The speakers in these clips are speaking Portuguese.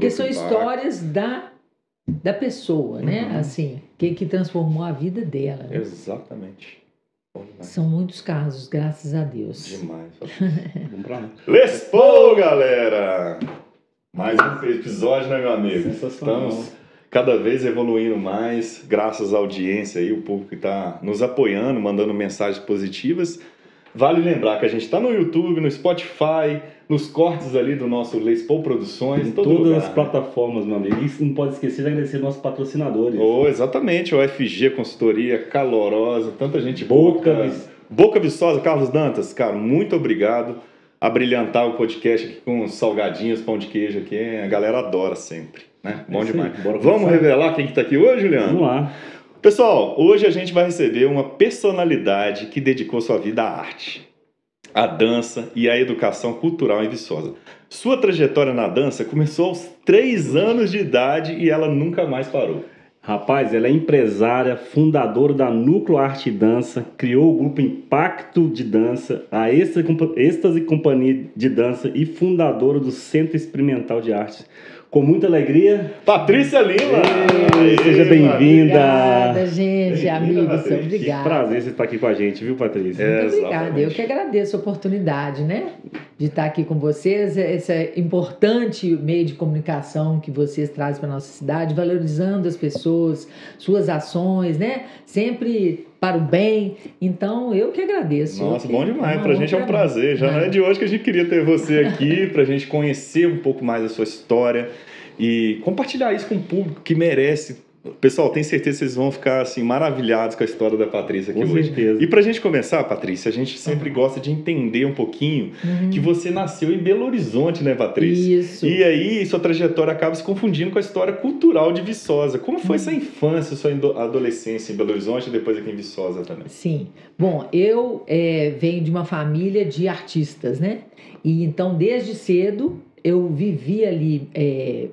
Porque são histórias da pessoa, né? Assim, que transformou a vida dela. Né? Exatamente. São muitos casos, graças a Deus. Demais. Vamos pra lá. Les Paul, galera! Mais um episódio, né, meu amigo? Estamos cada vez evoluindo mais, graças à audiência aí, o público que está nos apoiando, mandando mensagens positivas. Vale lembrar que a gente está no YouTube, no Spotify, nos cortes ali do nosso Les Paul Produções. Em todas as plataformas, meu amigo. E não pode esquecer de agradecer nossos patrocinadores. Exatamente, o FG Consultoria, Calorosa, tanta gente Boca Viçosa, Carlos Dantas, cara, muito obrigado. A brilhantar o podcast aqui com salgadinhos, pão de queijo aqui, a galera adora sempre, né? Bom demais. Vamos revelar quem que tá aqui hoje, Juliano? Vamos lá. Pessoal, hoje a gente vai receber uma personalidade que dedicou sua vida à arte, à dança e à educação cultural em Viçosa. Sua trajetória na dança começou aos 3 anos de idade e ela nunca mais parou. Rapaz, ela é empresária, fundadora da Núcleo Arte e Dança, criou o grupo Impacto de Dança, a Êxtase Companhia de Dança e fundadora do Centro Experimental de Artes. Com muita alegria, Patrícia Lima! Seja bem-vinda! Obrigada, gente, amigos, obrigada. Que prazer você estar aqui com a gente, viu, Patrícia? Muito obrigada, eu que agradeço a oportunidade, né, de estar aqui com vocês, esse importante meio de comunicação que vocês trazem para a nossa cidade, valorizando as pessoas, suas ações, né, sempre para o bem, então eu que agradeço. Nossa, bom demais, pra gente é um prazer, já não é de hoje que a gente queria ter você aqui, pra gente conhecer um pouco mais da sua história e compartilhar isso com o público que merece. Pessoal, tenho certeza que vocês vão ficar assim, maravilhados com a história da Patrícia aqui hoje. Certeza. E pra gente começar, Patrícia, a gente sempre gosta de entender um pouquinho que você nasceu em Belo Horizonte, né, Patrícia? Isso. E aí sua trajetória acaba se confundindo com a história cultural de Viçosa. Como foi sua infância, sua adolescência em Belo Horizonte e depois aqui em Viçosa também? Sim. Bom, eu venho de uma família de artistas, né? E então, desde cedo, eu vivi ali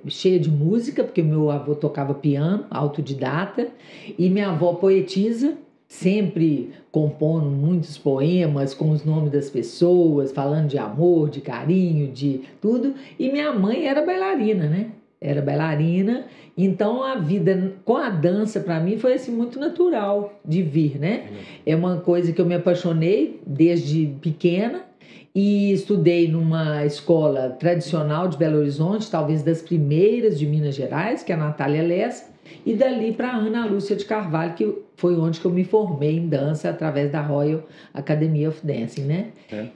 cheia de música, porque meu avô tocava piano, autodidata, e minha avó poetisa, sempre compondo muitos poemas com os nomes das pessoas, falando de amor, de carinho, de tudo. E minha mãe era bailarina, né? Era bailarina, então a vida com a dança para mim foi assim muito natural de vir, né? É uma coisa que eu me apaixonei desde pequena. E estudei numa escola tradicional de Belo Horizonte, talvez das primeiras de Minas Gerais, que é a Natália Lessa, e dali para a Ana Lúcia de Carvalho, que foi onde que eu me formei em dança através da Royal Academy of Dancing, né?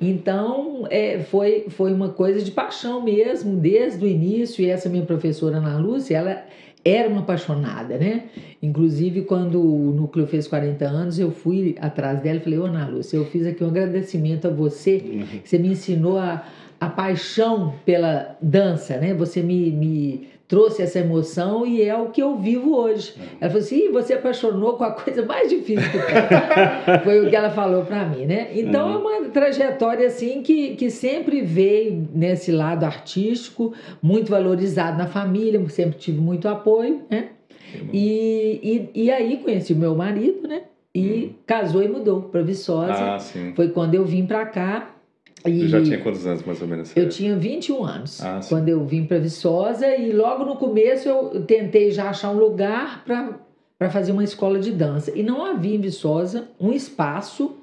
Então, foi uma coisa de paixão mesmo, desde o início, e essa minha professora Ana Lúcia, ela era uma apaixonada, né? Inclusive, quando o Núcleo fez 40 anos, eu fui atrás dela e falei, ô Ana Lúcia, eu fiz aqui um agradecimento a você, que você me ensinou a paixão pela dança, né? Você me trouxe essa emoção e é o que eu vivo hoje. Ela falou assim, você apaixonou com a coisa mais difícil que tem. Foi o que ela falou para mim, né? Então, é uma trajetória assim que sempre veio nesse lado artístico, muito valorizado na família, sempre tive muito apoio, né? E aí conheci o meu marido, né? E casou e mudou para Viçosa. Foi quando eu vim para cá. Você já tinha quantos anos, mais ou menos? Eu tinha 21 anos, quando eu vim para Viçosa, e logo no começo eu tentei já achar um lugar para fazer uma escola de dança. E não havia em Viçosa um espaço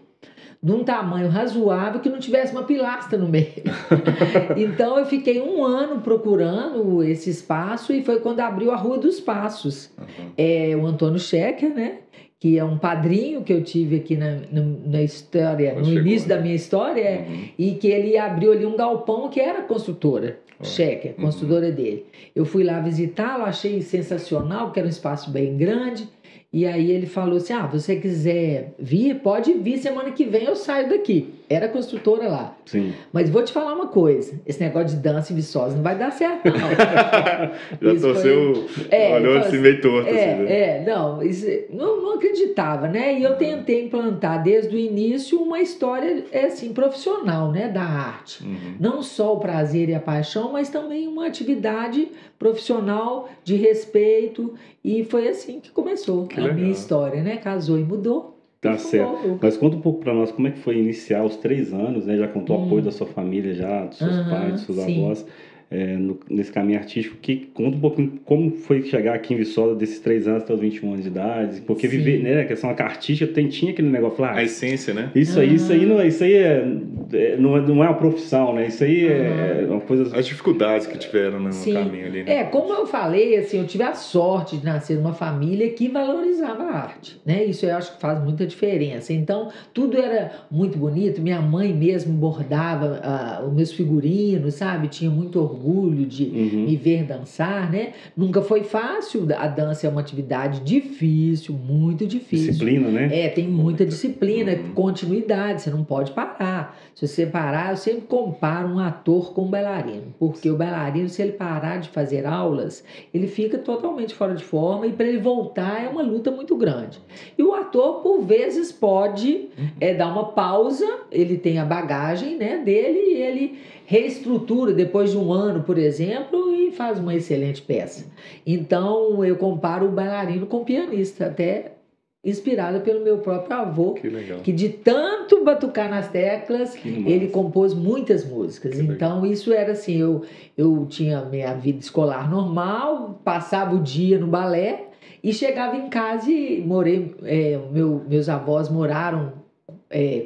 de um tamanho razoável que não tivesse uma pilastra no meio. Então eu fiquei 1 ano procurando esse espaço e foi quando abriu a Rua dos Passos. O Antônio Schecker, né? Que é um padrinho que eu tive aqui na história, no início da minha história, e que ele abriu ali um galpão que era construtora, Schecker, construtora dele. Eu fui lá visitá-lo, achei sensacional, porque era um espaço bem grande, e aí ele falou assim, você quiser vir, pode vir, semana que vem eu saio daqui. Era construtora lá. Sim. Mas vou te falar uma coisa, esse negócio de dança em Viçosa não vai dar certo, não. Já torceu, olhou assim meio torto. Não acreditava, né? E eu tentei implantar desde o início uma história assim, profissional, né? Da arte. Não só o prazer e a paixão, mas também uma atividade profissional de respeito, e foi assim que começou minha história, né? Casou e mudou. Tá certo. Mas conta um pouco para nós como é que foi iniciar os 3 anos, né? Já contou o apoio da sua família, já, dos seus pais, dos seus avós. nesse caminho artístico, conta um pouquinho como foi chegar aqui em Viçosa desses 3 anos até os 21 anos de idade, porque viver, né, a questão artística tinha aquele negócio lá. A essência, né? Isso aí não é uma profissão, né? Isso aí é uma coisa... As dificuldades que tiveram no caminho ali, né? Como eu falei, assim, eu tive a sorte de nascer numa família que valorizava a arte, né? Isso eu acho que faz muita diferença. Então, tudo era muito bonito. Minha mãe mesmo bordava os meus figurinos, sabe? Tinha muito orgulho de me ver dançar, né? Nunca foi fácil. A dança é uma atividade difícil, muito difícil. Disciplina, né? Tem muita disciplina, continuidade, você não pode parar. Se você parar, eu sempre comparo um ator com um bailarino, porque o bailarino, se ele parar de fazer aulas, ele fica totalmente fora de forma e para ele voltar é uma luta muito grande. E o ator, por vezes, pode dar uma pausa, ele tem a bagagem, né, dele e ele reestrutura depois de um ano, por exemplo, e faz uma excelente peça. Então, eu comparo o bailarino com o pianista, até inspirada pelo meu próprio avô, que de tanto batucar nas teclas, ele compôs muitas músicas. Então, isso era assim, eu tinha minha vida escolar normal, passava o dia no balé e chegava em casa e meus avós moraram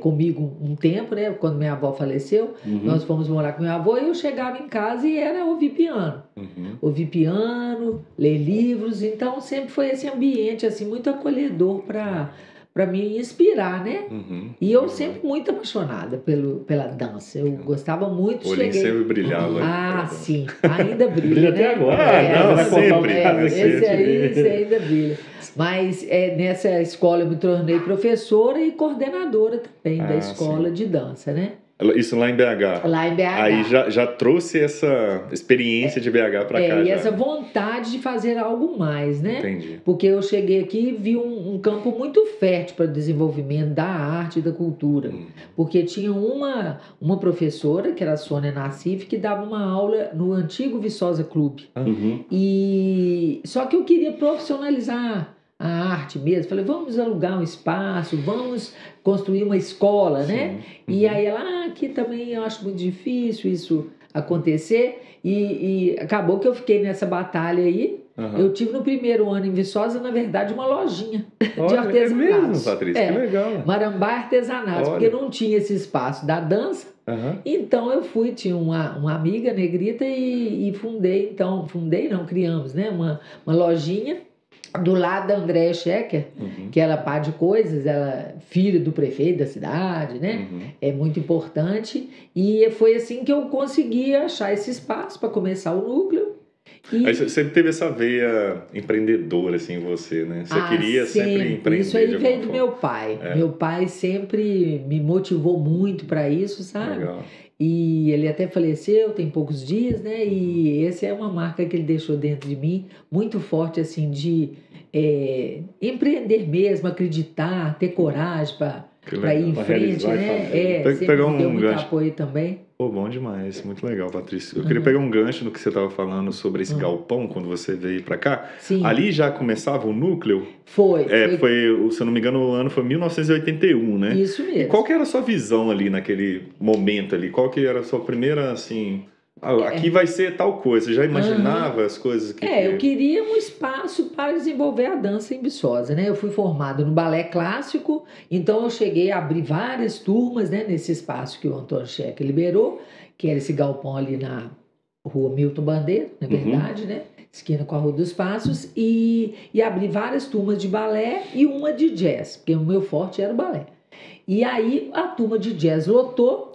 comigo um tempo, né? Quando minha avó faleceu, nós fomos morar com meu avô e eu chegava em casa e era ouvir piano. Ouvir piano, ler livros, então sempre foi esse ambiente assim, muito acolhedor para me inspirar, né? E eu sempre muito apaixonada pela dança. Eu gostava muito. O olhinho sempre brilhava. Sim. Ainda brilha. Brilha até agora. Sempre. Esse ainda brilha. Mas nessa escola eu me tornei professora e coordenadora também da escola de dança, né? Isso lá em BH? Lá em BH. Aí já trouxe essa experiência de BH para cá. E essa vontade de fazer algo mais, né? Entendi. Porque eu cheguei aqui e vi um campo muito fértil para o desenvolvimento da arte e da cultura. Porque tinha uma professora, que era a Sônia Nassif, que dava uma aula no antigo Viçosa Clube. Só que eu queria profissionalizar a arte mesmo. Falei, vamos alugar um espaço, vamos construir uma escola, né? E aí ela, aqui também eu acho muito difícil isso acontecer. E acabou que eu fiquei nessa batalha aí. Eu tive no primeiro ano em Viçosa, na verdade, uma lojinha de artesanatos. É mesmo, Patrícia? Que legal. Marambá Artesanatos, porque não tinha esse espaço da dança. Então eu tinha uma amiga negrita e criamos, né? Uma lojinha do lado da Andréa Schecker, que ela pá de coisas, ela filha do prefeito da cidade, né? É muito importante. E foi assim que eu consegui achar esse espaço para começar o núcleo. Aí você sempre teve essa veia empreendedora assim em você, né? Você queria sempre empreender. Isso aí veio do meu pai. Meu pai sempre me motivou muito para isso, sabe? Legal. E ele até faleceu, tem poucos dias, né? E essa é uma marca que ele deixou dentro de mim, muito forte, assim, de empreender mesmo, acreditar, ter coragem para ir em frente, né? Sempre me deu muito apoio também. Pô, bom demais, muito legal, Patrícia. Eu queria pegar um gancho no que você estava falando sobre esse galpão, quando você veio para cá. Sim. Ali já começava o núcleo? Foi, se eu não me engano, o ano foi 1981, né? Isso mesmo. E qual que era a sua visão ali naquele momento ali? Qual que era a sua primeira, assim... aqui vai ser tal coisa. Você já imaginava as coisas que... eu queria um espaço para desenvolver a dança em Viçosa, né? Eu fui formada no balé clássico, então eu cheguei a abrir várias turmas, né, nesse espaço que o Antônio Schecker liberou, que era esse galpão ali na rua Milton Bandeira, na verdade, né? Esquina com a Rua dos Passos, e abri várias turmas de balé e uma de jazz, porque o meu forte era o balé. E aí a turma de jazz lotou,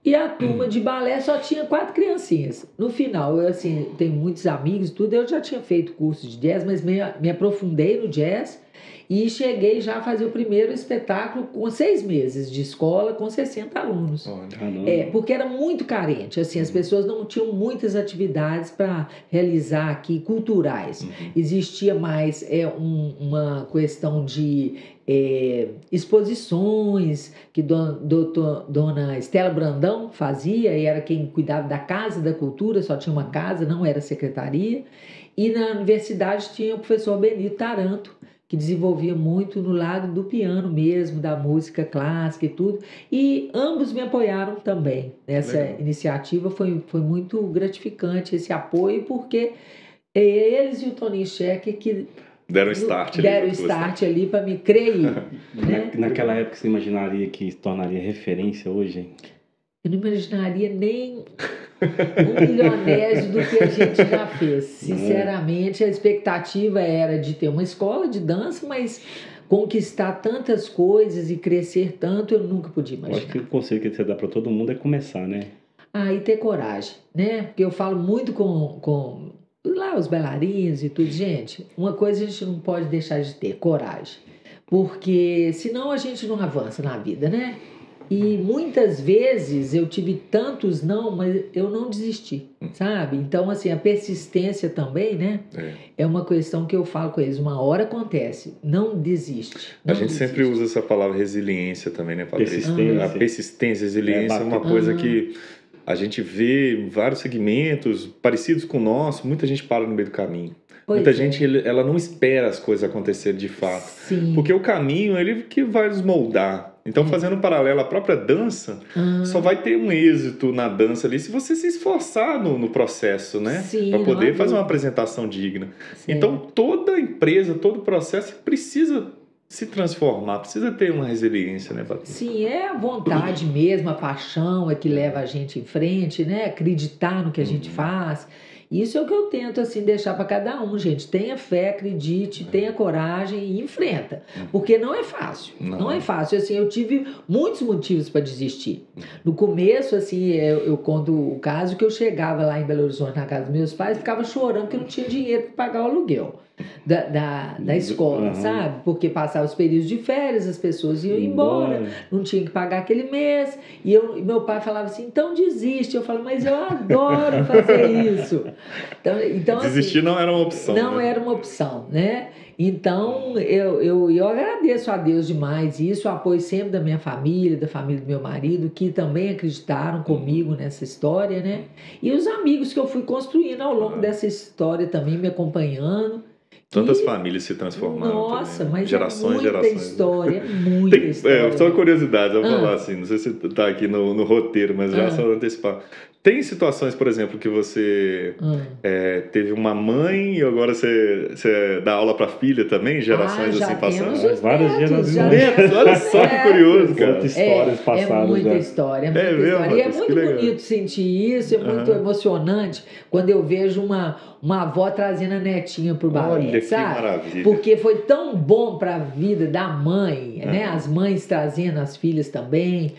e a turma de balé só tinha 4 criancinhas. No final, eu assim, tenho muitos amigos e tudo, eu já tinha feito curso de jazz, mas me aprofundei no jazz e cheguei já a fazer o primeiro espetáculo com 6 meses de escola, com 60 alunos. Porque era muito carente, assim, as pessoas não tinham muitas atividades para realizar aqui, culturais. Existia mais uma questão de exposições que dona Estela Brandão fazia, e era quem cuidava da Casa da Cultura, só tinha uma casa, não era secretaria. E na universidade tinha o professor Benito Taranto, que desenvolvia muito no lado do piano mesmo, da música clássica e tudo. E ambos me apoiaram também nessa iniciativa. Foi muito gratificante esse apoio, porque eles e o Toninho Schecker que deram start ali para me crer. Né? Naquela época você imaginaria que se tornaria referência hoje? Eu não imaginaria nem 1/1000º do que a gente já fez. Sinceramente, a expectativa era de ter uma escola de dança, mas conquistar tantas coisas e crescer tanto, eu nunca podia imaginar. Eu acho que o conselho que você dá para todo mundo é começar, né? E ter coragem, né? Porque eu falo muito com lá os bailarinos e tudo. Gente, uma coisa a gente não pode deixar de ter, coragem. Porque senão a gente não avança na vida, né? E muitas vezes eu tive tantos não, mas eu não desisti, sabe? Então, assim, a persistência também, né? É uma questão que eu falo com eles. Uma hora acontece, não desiste. A gente sempre usa essa palavra resiliência também, né, Patrícia? A persistência, resiliência é uma coisa que a gente vê em vários segmentos parecidos com o nosso, muita gente para no meio do caminho. Muita gente, ela não espera as coisas acontecerem de fato. Sim. Porque o caminho, ele que vai nos moldar. Então, fazendo um paralelo à própria dança, só vai ter um êxito na dança ali se você se esforçar no processo, né? Para poder fazer uma apresentação digna. Sim. Então, toda empresa, todo processo precisa se transformar, precisa ter uma resiliência, né, Patrícia? Sim, é a vontade mesmo, a paixão é que leva a gente em frente, né? Acreditar no que a gente faz. Isso é o que eu tento, assim, deixar para cada um, gente. Tenha fé, acredite, tenha coragem e enfrenta. Porque não é fácil. Não é fácil. Assim, eu tive muitos motivos para desistir. No começo, assim, eu conto o caso que eu chegava lá em Belo Horizonte, na casa dos meus pais, ficava chorando porque eu não tinha dinheiro para pagar o aluguel da escola, sabe? Porque passava os períodos de férias, as pessoas iam embora, não tinha que pagar aquele mês. E meu pai falava assim, então desiste. Eu falo, mas eu adoro fazer isso. Então, desistir assim, não era uma opção. Não era uma opção, né? Então, eu agradeço a Deus demais isso, o apoio sempre da minha família, da família do meu marido, que também acreditaram comigo nessa história, né? E os amigos que eu fui construindo ao longo dessa história também, me acompanhando. Tantas famílias se transformaram. Nossa, também, mas gerações, é muita história, muita história. Só uma curiosidade, eu vou falar assim, não sei se está aqui no roteiro, mas já só antecipar. Tem situações, por exemplo, que você teve uma mãe e agora você dá aula para filha também, gerações assim passando? Várias gerações. Olha só que curioso, cara. Muitas histórias passadas. É muita história, é muita história. E é muito bonito sentir isso, é muito emocionante quando eu vejo uma avó trazendo a netinha pro balé, olha, sabe? Que maravilha. Porque foi tão bom para a vida da mãe, né? As mães trazendo as filhas também,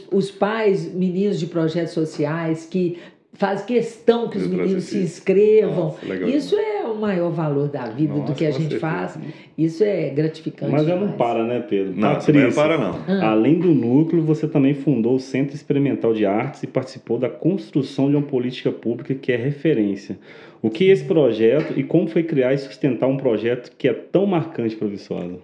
os pais, meninos de projetos sociais que faz questão que os meninos se inscrevam. Nossa, isso é o maior valor da vida, do que a gente faz. Isso é gratificante. Mas demais. Não para, né, Pedro? Não, Patrícia, não para não. Além do núcleo, você também fundou o Centro Experimental de Artes e participou da construção de uma política pública que é referência. O que é esse projeto e como foi criar e sustentar um projeto que é tão marcante para o Viçosa?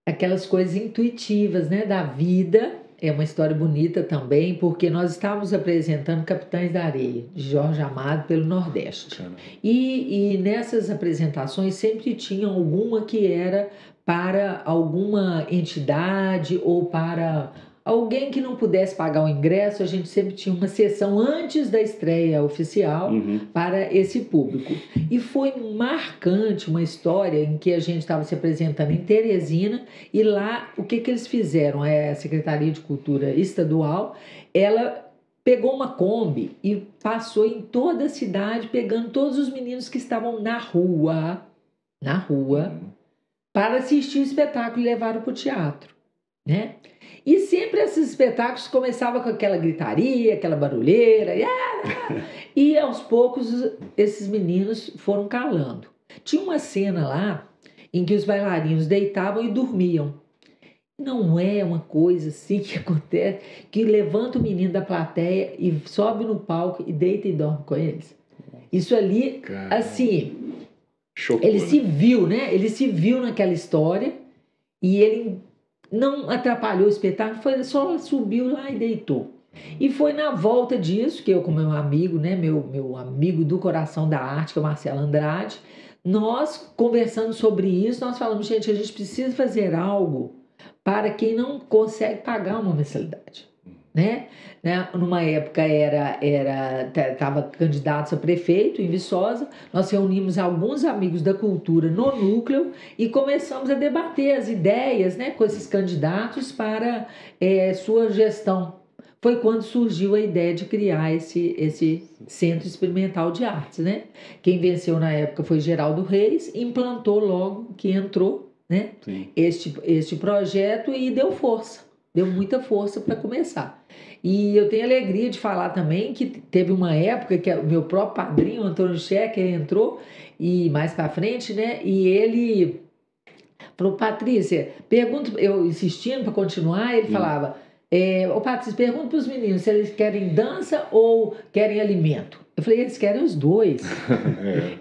Aquelas coisas intuitivas, né, da vida. É uma história bonita também, porque nós estávamos apresentando Capitães da Areia, de Jorge Amado, pelo Nordeste. E nessas apresentações sempre tinha alguma que era para alguma entidade ou para alguém que não pudesse pagar o ingresso. A gente sempre tinha uma sessão antes da estreia oficial para esse público. E foi marcante uma história em que a gente estava se apresentando em Teresina e lá o que eles fizeram? A Secretaria de Cultura Estadual, ela pegou uma Kombi e passou em toda a cidade pegando todos os meninos que estavam na rua, para assistir o espetáculo e levaram para o teatro, né? E sempre esses espetáculos começavam com aquela gritaria, aquela barulheira, e aos poucos esses meninos foram calando. Tinha uma cena lá em que os bailarinos deitavam e dormiam. Não é uma coisa assim que acontece, que levanta o menino da plateia e sobe no palco e deita e dorme com eles. Isso ali, assim, chocou, ele se viu, né? Ele se viu naquela história e ele não atrapalhou o espetáculo, só subiu lá e deitou. E foi na volta disso que eu, com meu amigo, né, meu amigo do coração da arte, que é o Marcelo Andrade, nós conversando sobre isso, nós falamos, gente, a gente precisa fazer algo para quem não consegue pagar uma mensalidade. Né? Numa época estava candidato a prefeito em Viçosa, nós reunimos alguns amigos da cultura no núcleo e começamos a debater as ideias, né, com esses candidatos para sua gestão. Foi quando surgiu a ideia de criar esse Centro Experimental de Artes. Né? Quem venceu na época foi Geraldo Reis, implantou logo que entrou, né, este projeto e deu força. Deu muita força para começar. E eu tenho alegria de falar também que teve uma época que o meu próprio padrinho, Antônio Schecker, entrou, e mais para frente, né? E ele falou, Patrícia, eu insistindo para continuar, ele falava, ô Patrícia, pergunta para os meninos se eles querem dança ou querem alimento. Eu falei, eles querem os dois.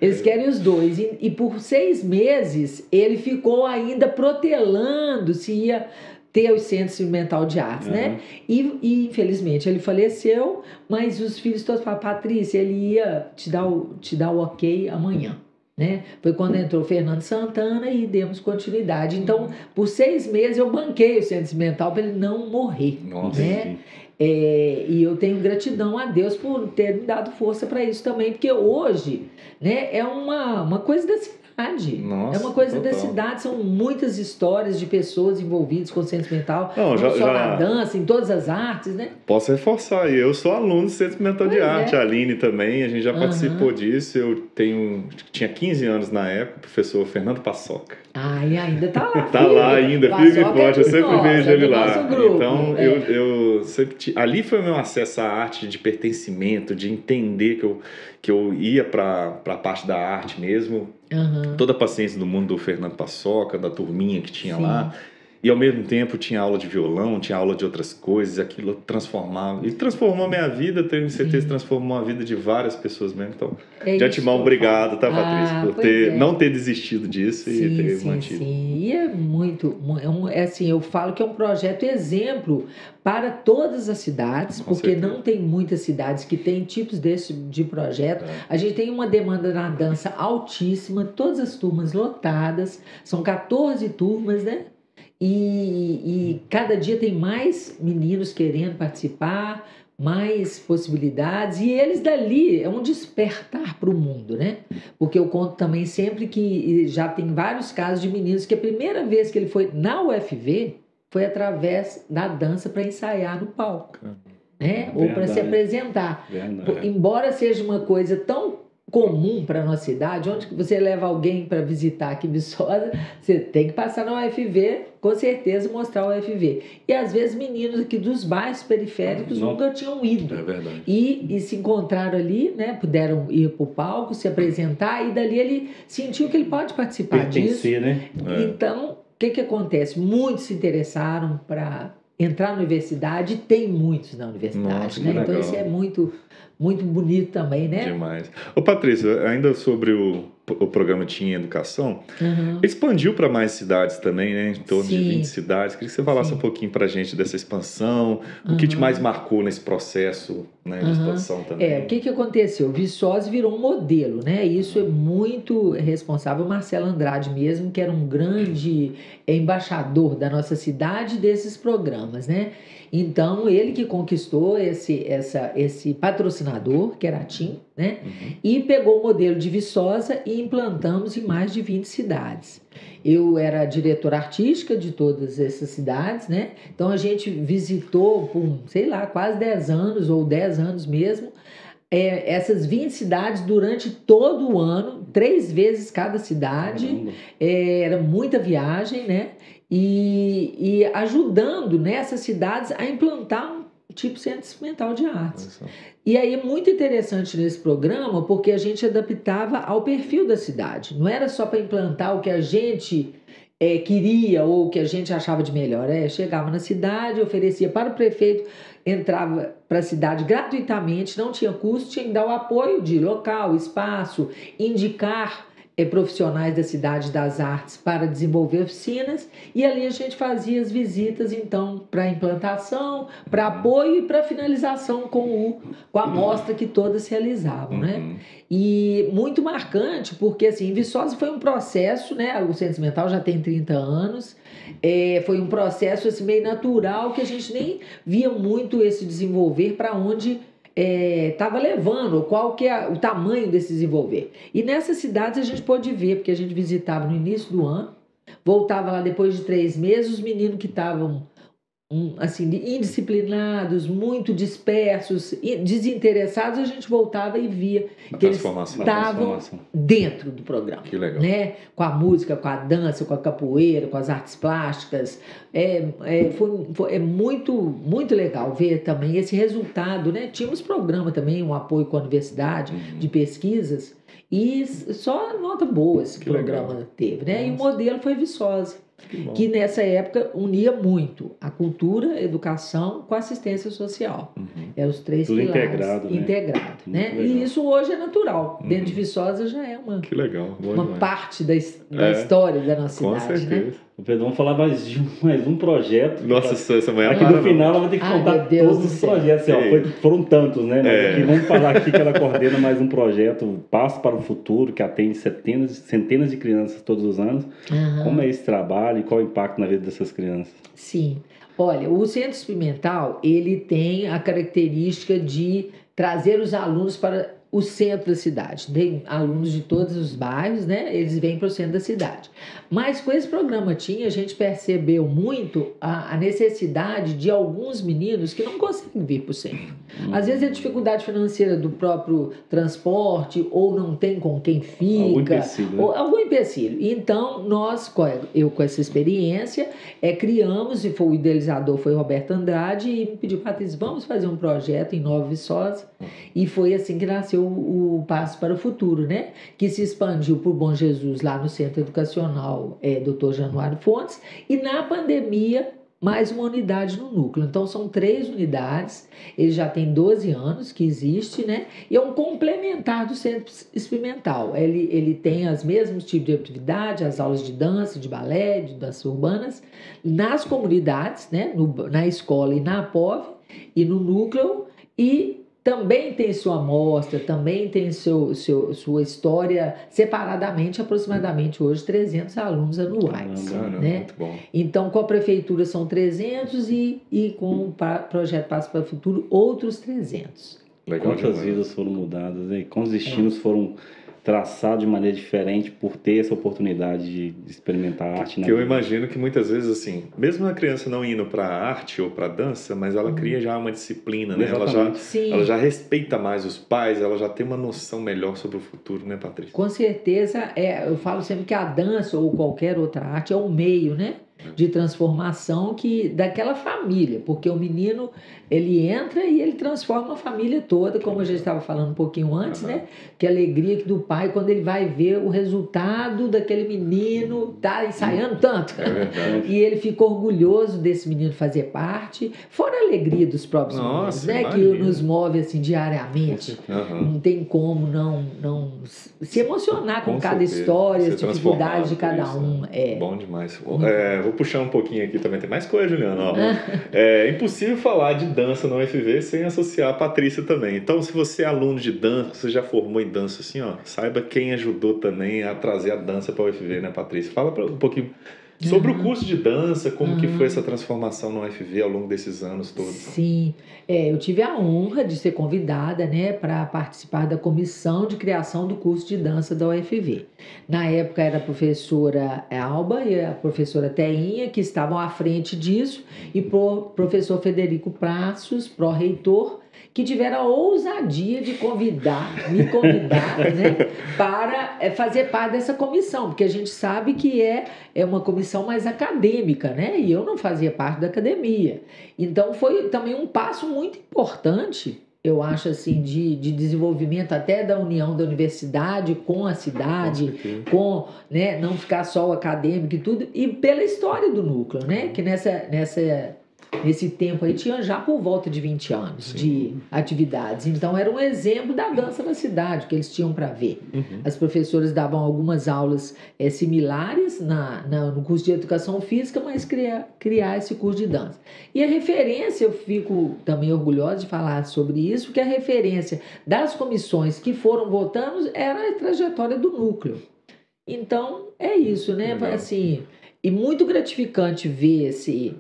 Eles querem os dois. E por 6 meses, ele ficou ainda protelando se ia ter o Centro Experimental de Artes, né? E infelizmente ele faleceu, mas os filhos todos falaram, Patrícia, ele ia te dar o ok amanhã, né? Foi quando entrou Fernando Santana e demos continuidade. Então, por 6 meses eu banquei o Centro Experimental para ele não morrer. Nossa, né? E eu tenho gratidão a Deus por ter me dado força para isso também, porque hoje, né, é uma coisa da cidade. Nossa, é uma coisa total. Da cidade, são muitas histórias de pessoas envolvidas com o Centro Experimental, não só na dança, em todas as artes, né? Posso reforçar, eu sou aluno do Centro Experimental de Arte, a Aline também, a gente já participou disso, eu tinha 15 anos na época, o professor Fernando Paçoca. E ainda tá lá. Tá lá ainda, firme e forte, eu sempre vejo ele lá. Então, eu sempre ali foi o meu acesso à arte de pertencimento, de entender que eu ia para a parte da arte mesmo. Toda a paciência do mundo do Fernando Paçoca, da turminha que tinha lá. E ao mesmo tempo tinha aula de violão, tinha aula de outras coisas, aquilo transformava. E transformou a minha vida, tenho certeza que transformou a vida de várias pessoas mesmo. Então, de antemão, obrigado, tá, Patrícia, por não ter desistido disso e ter mantido. Sim, e é muito, assim, eu falo que é um projeto exemplo para todas as cidades, porque não tem muitas cidades que têm tipos desse de projeto. A gente tem uma demanda na dança altíssima, todas as turmas lotadas, são 14 turmas, né? E cada dia tem mais meninos querendo participar, mais possibilidades, e eles dali é um despertar para o mundo, né? Porque eu conto também sempre que já tem vários casos de meninos que a primeira vez que ele foi na UFV foi através da dança para ensaiar no palco, né? Ou para se apresentar. Embora seja uma coisa tão comum para a nossa cidade, onde você leva alguém para visitar aqui em Viçosa, você tem que passar na UFV, com certeza mostrar o UFV. E às vezes meninos aqui dos bairros periféricos nunca tinham ido. É verdade. E se encontraram ali, né, puderam ir para o palco, se apresentar, e dali ele sentiu que ele pode participar disso. Né? Então, o que acontece? Muitos se interessaram para entrar na universidade, e tem muitos na universidade. Nossa, né? Então isso é muito bonito também, né? Demais. Ô Patrícia, ainda sobre o programa Tinha Educação, expandiu para mais cidades também, né? Em torno de 20 cidades. Queria que você falasse um pouquinho para a gente dessa expansão, o que te mais marcou nesse processo, né, de expansão também. O que aconteceu? Viçosa virou um modelo, né? Isso é muito responsável, Marcelo Andrade mesmo, que era um grande embaixador da nossa cidade desses programas, né? Então, ele que conquistou esse patrocinador, que era a TIM, né? E pegou o modelo de Viçosa e implantamos em mais de 20 cidades. Eu era diretora artística de todas essas cidades, né? Então, a gente visitou por, sei lá, quase 10 anos, ou 10 anos mesmo, essas 20 cidades durante todo o ano, 3 vezes cada cidade. Era muita viagem, né? E ajudando nessas cidades a implantar um tipo Centro Experimental de Artes. E aí é muito interessante nesse programa, porque a gente adaptava ao perfil da cidade. Não era só para implantar o que a gente queria ou o que a gente achava de melhor. Chegava na cidade, oferecia para o prefeito, entrava para a cidade gratuitamente, não tinha custo, tinha que dar o apoio de local, espaço, indicar profissionais da Cidade das Artes para desenvolver oficinas, e ali a gente fazia as visitas, então, para implantação, para apoio e para finalização com a mostra que todas realizavam, né? E muito marcante, porque assim, em Viçosa foi um processo, né? O Centro Experimental já tem 30 anos, foi um processo assim, meio natural, que a gente nem via muito esse desenvolver para onde estava levando, qual que é o tamanho desse desenvolver. E nessas cidades a gente pôde ver, porque a gente visitava no início do ano, voltava lá depois de 3 meses, os meninos que estavam assim, indisciplinados, muito dispersos, desinteressados, a gente voltava e via que eles estavam dentro do programa. Que legal. Né? Com a música, com a dança, com a capoeira, com as artes plásticas. Foi muito, muito legal ver também esse resultado. Né? Tínhamos programa também, um apoio com a universidade de pesquisas, e só nota boa esse programa teve. Né? E o modelo foi Viçosa, que nessa época unia muito a cultura, a educação com a assistência social. Eram os 3 tudo pilares. Integrado. Né? E isso hoje é natural. Dentro de Viçosa já é uma parte da história da nossa cidade. Com certeza. Né? Pedro, vamos falar mais um projeto. Nossa, essa manhã aqui no final ela vai ter que contar todos os projetos. Assim, foram tantos, né? Aqui, vamos falar aqui que ela coordena mais um projeto, Passo para o Futuro, que atende centenas de crianças todos os anos. Como é esse trabalho e qual o impacto na vida dessas crianças? Sim. Olha, o Centro Experimental, ele tem a característica de trazer os alunos para o centro da cidade. Tem alunos de todos os bairros, né? Eles vêm para o centro da cidade. Mas com esse programa a gente percebeu muito a necessidade de alguns meninos que não conseguem vir para o centro. Às vezes é dificuldade financeira do próprio transporte, ou não tem com quem fica. Algum empecilho, né? Ou algum empecilho. Então, eu com essa experiência, criamos, e o idealizador foi Roberto Andrade, e me pediu, Patrícia, vamos fazer um projeto em Nova Viçosa. E foi assim que nasceu o Passo para o Futuro, né? Que se expandiu por Bom Jesus lá no Centro Educacional Dr. Januário Fontes, e na pandemia mais uma unidade no núcleo. Então são 3 unidades, ele já tem 12 anos que existe, né? E é um complementar do Centro Experimental. Ele tem os mesmos tipos de atividade, as aulas de dança, de balé, de danças urbanas, nas comunidades, né? Na escola e na APOV, e no núcleo, e também tem sua amostra, também tem sua história separadamente, aproximadamente hoje 300 alunos anuais. Né? Muito bom. Então, com a prefeitura são 300 e com o projeto Passo para o Futuro, outros 300. Legal. Quantas vidas foram mudadas, hein? Quantos destinos foram traçados de maneira diferente por ter essa oportunidade de experimentar a arte. Eu imagino que muitas vezes, assim, mesmo a criança não indo para arte ou para dança, mas ela cria já uma disciplina, né? Ela já respeita mais os pais, ela já tem uma noção melhor sobre o futuro, né, Patrícia? Com certeza, eu falo sempre que a dança ou qualquer outra arte é um meio, né, de transformação daquela família, porque o menino, ele entra e ele transforma a família toda, como a gente estava falando um pouquinho antes, né? Que alegria do pai quando ele vai ver o resultado daquele menino tá ensaiando tanto. E ele fica orgulhoso desse menino fazer parte, fora a alegria dos próprios meninos, né? Que nos move assim diariamente. Não tem como não se emocionar com cada história, as dificuldades de cada um. Bom demais. Vou puxar um pouquinho aqui também, tem mais coisa, Juliana. É impossível falar de dança no UFV sem associar a Patrícia também. Então, se você é aluno de dança, você já formou em dança, assim, ó, saiba quem ajudou também a trazer a dança para o UFV, né, Patrícia? Fala um pouquinho sobre o curso de dança, como que foi essa transformação no UFV ao longo desses anos todos. Sim, eu tive a honra de ser convidada, né, para participar da comissão de criação do curso de dança da UFV. Na época era a professora Alba e a professora Teinha que estavam à frente disso, e o professor Federico Passos, pró-reitor, que tiveram a ousadia de me convidar, né, para fazer parte dessa comissão, porque a gente sabe que é uma comissão mais acadêmica, né, e eu não fazia parte da academia. Então foi também um passo muito importante, eu acho assim, de desenvolvimento até da união da universidade com a cidade, com, né, não ficar só o acadêmico e tudo, e pela história do núcleo, né, que nessa nesse tempo aí tinha já por volta de 20 anos de atividades. Então era um exemplo da dança na cidade que eles tinham para ver. As professoras davam algumas aulas similares no curso de educação física, mas criar esse curso de dança. E a referência, eu fico também orgulhosa de falar sobre isso, que a referência das comissões que foram votando era a trajetória do núcleo. Então, é isso, né? Assim, e muito gratificante ver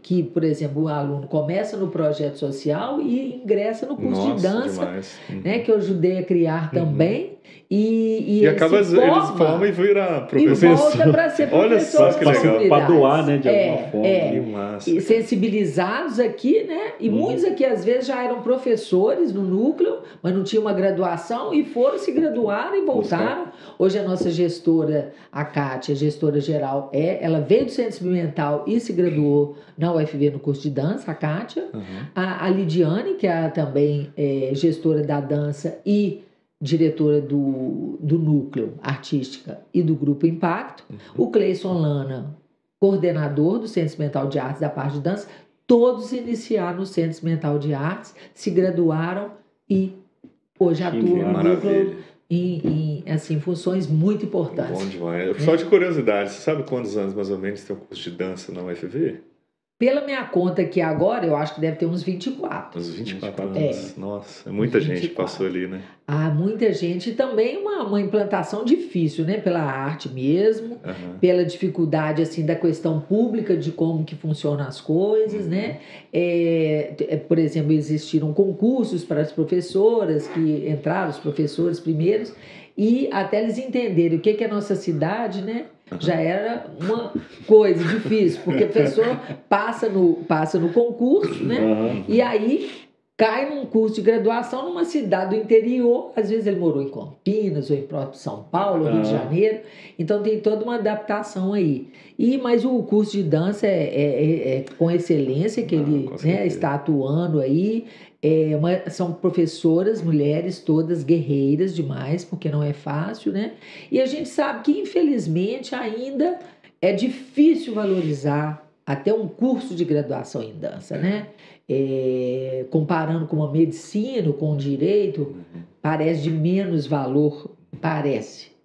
que, por exemplo, o aluno começa no projeto social e ingressa no curso de dança, né? Que eu ajudei a criar também. E acaba, eles formam e viram professor. E volta para ser professor. Olha só que legal. Para doar, né? De alguma forma. Que massa. E sensibilizados aqui, né? E muitos aqui, às vezes, já eram professores no núcleo, mas não tinham uma graduação e foram se graduar e voltaram. Hoje a nossa gestora, a Kátia, gestora geral, ela veio do Centro Experimental e se graduou na UFV no curso de dança, a Kátia. A Lidiane, que é também gestora da dança e diretora do núcleo artística e do Grupo Impacto. O Cleison Lana, coordenador do Centro Experimental de Artes da parte de dança. Todos iniciaram no Centro Experimental de Artes, se graduaram e hoje atuam no núcleo em assim, funções muito importantes. Bom demais. Só de curiosidade, você sabe quantos anos mais ou menos tem um curso de dança na UFV? Pela minha conta aqui agora, eu acho que deve ter uns 24. Uns 24 anos. Nossa, é muita gente que passou ali, né? Muita gente. E também uma implantação difícil, né? Pela arte mesmo, pela dificuldade, assim, da questão pública de como que funcionam as coisas, né? Por exemplo, existiram concursos para as professoras, que entraram os professores primeiros, e até eles entenderem o que é a nossa cidade, né? Já era uma coisa difícil, porque a pessoa passa no concurso, né? E aí cai num curso de graduação numa cidade do interior. Às vezes ele morou em Campinas, ou em próprio São Paulo, Rio de Janeiro. Então tem toda uma adaptação aí. Mas o curso de dança é com excelência que ele está atuando aí. São professoras, mulheres, todas guerreiras demais, porque não é fácil, né? E a gente sabe que, infelizmente, ainda é difícil valorizar até um curso de graduação em dança, né? Comparando com uma medicina, com o direito, parece de menos valor,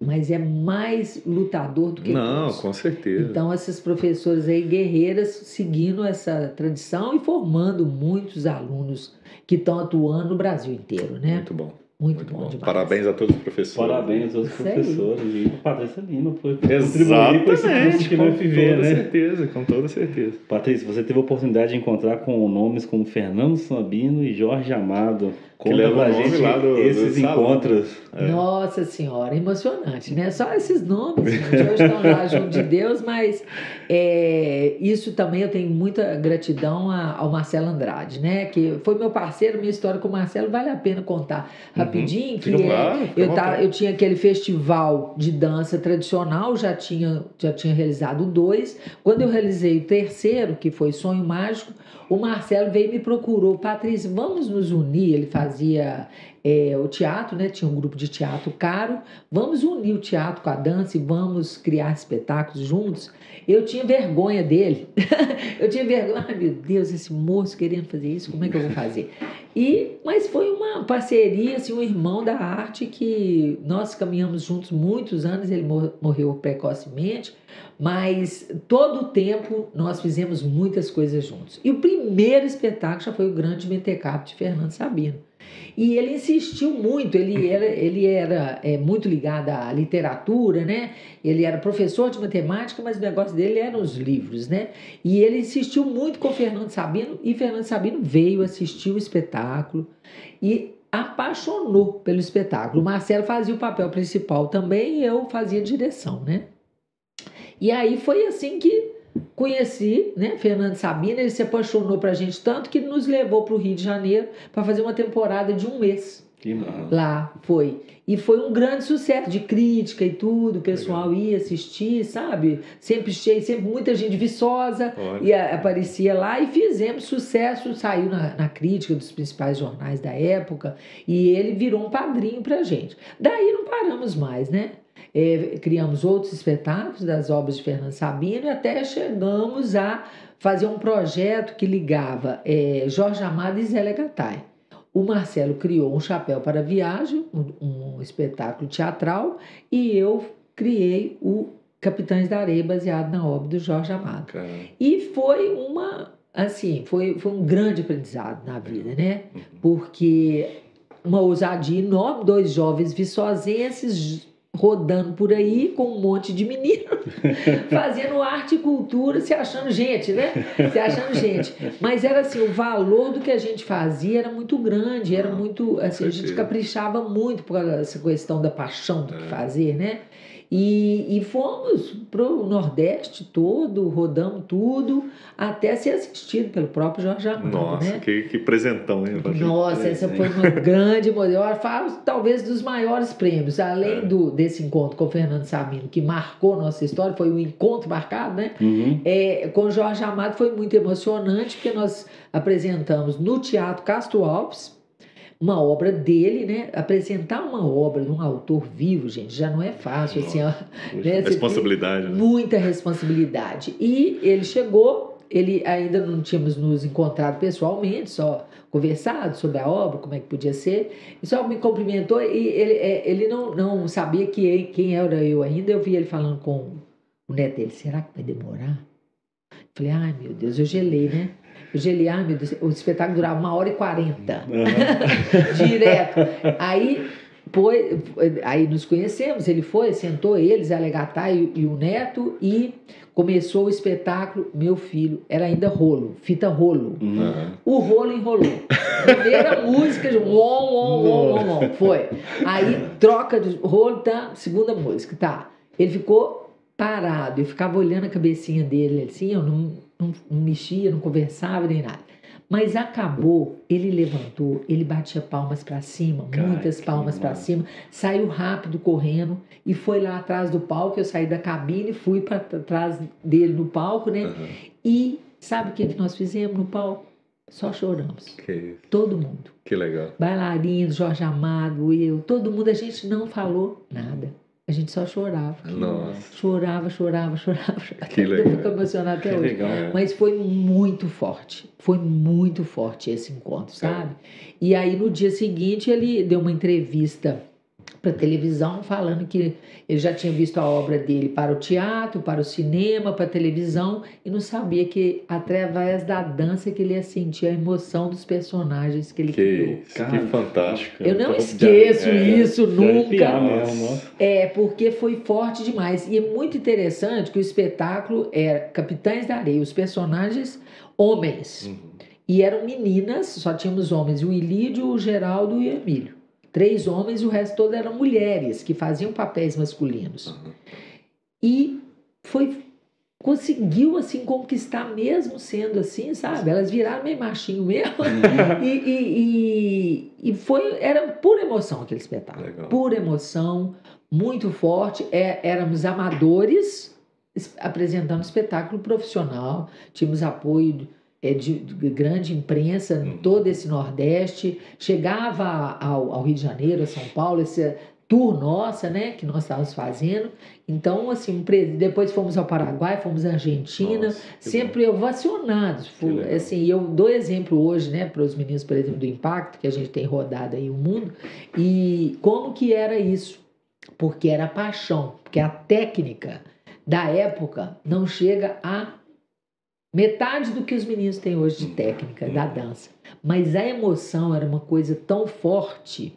mas é mais lutador do que curso. Com certeza. Então, essas professoras aí, guerreiras, seguindo essa tradição e formando muitos alunos que estão atuando no Brasil inteiro, né? Muito bom. Muito bom demais. Parabéns a todos os professores. Parabéns a todos os professores. E a Patrícia Lima por contribuir com esse curso aqui no FV, né? Com toda certeza. Patrícia, você teve a oportunidade de encontrar com nomes como Fernando Sabino e Jorge Amado. Que leva a gente lá esses encontros. Nossa Senhora, emocionante, né? Só esses nomes, gente, hoje estão lá junto de Deus, mas isso também eu tenho muita gratidão ao Marcelo Andrade, né? Que foi meu parceiro, minha história com o Marcelo vale a pena contar rapidinho, que eu tinha aquele festival de dança tradicional, já tinha realizado 2. Quando eu realizei o 3º, que foi Sonho Mágico, o Marcelo veio e me procurou: Patrícia, vamos nos unir. Ele fazia o teatro, né? Tinha um grupo de teatro caro. Vamos unir o teatro com a dança e vamos criar espetáculos juntos. Eu tinha vergonha dele. Eu tinha vergonha. Ai, meu Deus, esse moço querendo fazer isso, como é que eu vou fazer? Mas foi uma parceria, assim, um irmão da arte que nós caminhamos juntos muitos anos. Ele morreu precocemente, mas todo o tempo nós fizemos muitas coisas juntos. E o primeiro espetáculo já foi o Grande Mentecapto de Fernando Sabino. E ele insistiu muito, ele era muito ligado à literatura, né? Ele era professor de matemática, mas o negócio dele eram os livros, né? E ele insistiu muito com o Fernando Sabino, e Fernando Sabino veio assistir o espetáculo e apaixonou pelo espetáculo. O Marcelo fazia o papel principal também e eu fazia direção, né? E aí foi assim que conheci, né, Fernando Sabino. Ele se apaixonou pra gente tanto que nos levou para o Rio de Janeiro para fazer uma temporada de 1 mês. Que massa. Lá foi. E foi um grande sucesso de crítica e tudo. O pessoal ia assistir, sabe? Sempre cheio, sempre muita gente viçosa aparecia lá, e fizemos sucesso. Saiu na crítica dos principais jornais da época, e ele virou um padrinho pra gente. Daí não paramos mais, né? Criamos outros espetáculos das obras de Fernando Sabino e até chegamos a fazer um projeto que ligava Jorge Amado e Zé Legatai. O Marcelo criou um chapéu para viagem, um espetáculo teatral, e eu criei o Capitães da Areia, baseado na obra do Jorge Amado. Caramba. E foi foi um grande aprendizado na vida, né? Porque uma ousadia enorme, 2 jovens viçosenses rodando por aí com um monte de menino, fazendo arte e cultura, se achando gente, né? Se achando gente. Mas era assim, o valor do que a gente fazia era muito grande, era muito, assim, a gente caprichava muito por essa questão da paixão do que fazer, né? E fomos para o Nordeste todo, rodamos tudo, até ser assistido pelo próprio Jorge Amado. Nossa, né? que presentão, hein? Nossa, essa foi uma grande modelo. Eu falo, talvez dos maiores prêmios, além desse encontro com o Fernando Sabino, que marcou nossa história, foi um encontro marcado, né? Com o Jorge Amado foi muito emocionante, porque nós apresentamos no Teatro Castro Alves uma obra dele, né? Apresentar uma obra de um autor vivo, gente, já não é fácil. Assim, ó, né? Responsabilidade. Muita responsabilidade. E ele chegou, ele ainda não tínhamos nos encontrado pessoalmente, só conversado sobre a obra, como é que podia ser. E só me cumprimentou e ele não sabia quem era eu ainda. Eu vi ele falando com o neto dele, será que vai demorar? Falei, ai meu Deus, eu gelei, né? Eu gelei, meu Deus, o espetáculo durava 1h40. Direto. Aí nos conhecemos, ele foi, sentou eles, a Legatai e o neto, e começou o espetáculo. Meu filho, era ainda rolo, fita rolo. O rolo enrolou. Primeira música, foi. Aí troca de rolo, tá? Segunda música, tá. Ele ficou parado, eu ficava olhando a cabecinha dele, assim, eu não mexia, não conversava nem nada. Mas acabou, ele levantou, ele batia palmas para cima, muitas palmas para cima, saiu rápido correndo e foi lá atrás do palco. Eu saí da cabine, fui para trás dele no palco, né? E sabe o que nós fizemos no palco? Só choramos. Todo mundo. Que legal. Bailarinos, Jorge Amado, eu, todo mundo, a gente não falou nada. A gente só chorava. Nossa. Chorava. Que legal. Eu fico emocionada até hoje. Legal. Mas foi muito forte. Foi muito forte esse encontro, sabe? E aí, no dia seguinte, ele deu uma entrevista para televisão, falando que ele já tinha visto a obra dele para o teatro, para o cinema, para a televisão, e não sabia que através da dança que ele ia sentir a emoção dos personagens que ele criou. Que fantástico. Eu não esqueço isso nunca. Mesmo, Porque foi forte demais. E é muito interessante que o espetáculo era Capitães da Areia, os personagens homens. E eram meninas, só tínhamos homens, o Ilídio, o Geraldo e o Emílio. 3 homens e o resto todo eram mulheres que faziam papéis masculinos. E conseguiu assim conquistar, mesmo sendo assim, sabe? Elas viraram meio machinho mesmo. Era pura emoção aquele espetáculo. Legal. Pura emoção, muito forte. Éramos amadores apresentando espetáculo profissional. Tínhamos apoio de grande imprensa em todo esse Nordeste. Chegava ao Rio de Janeiro, a São Paulo, esse tour nossa, né, que nós estávamos fazendo. Então, assim, depois fomos ao Paraguai, fomos à Argentina, sempre ovacionados. Assim, eu dou exemplo hoje, né, para os meninos, por exemplo, do Impacto, que a gente tem rodado aí o mundo, e como que era isso? Porque era paixão, porque a técnica da época não chega a metade do que os meninos têm hoje de técnica da dança. Mas a emoção era uma coisa tão forte,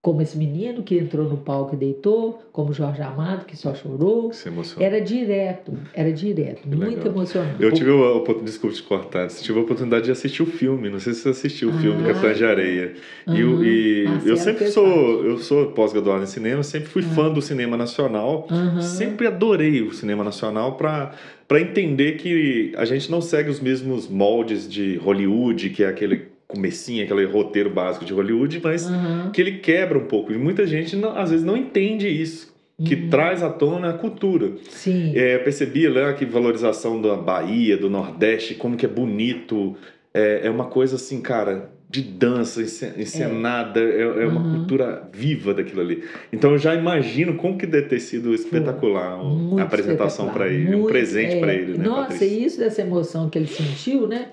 como esse menino que entrou no palco e deitou, como Jorge Amado, que só chorou. Era direto, muito emocionante. Eu tive desculpa te cortar, tive a oportunidade de assistir o filme, não sei se você assistiu o filme Capitães de Areia. Eu sempre sou pós-graduado em cinema, sempre fui fã do cinema nacional, sempre adorei o cinema nacional para entender que a gente não segue os mesmos moldes de Hollywood, que é aquele comecinho, aquele roteiro básico de Hollywood, mas que ele quebra um pouco. E muita gente, às vezes, não entende isso, que traz à tona a cultura. Sim. Percebia lá que valorização da Bahia, do Nordeste, como que é bonito. é uma coisa assim, cara, de dança, encenada, é uma cultura viva daquilo ali. Então eu já imagino como que deve ter sido espetacular a apresentação para ele, um presente para ele, né, Nossa, Patrícia? e isso dessa emoção que ele sentiu, né?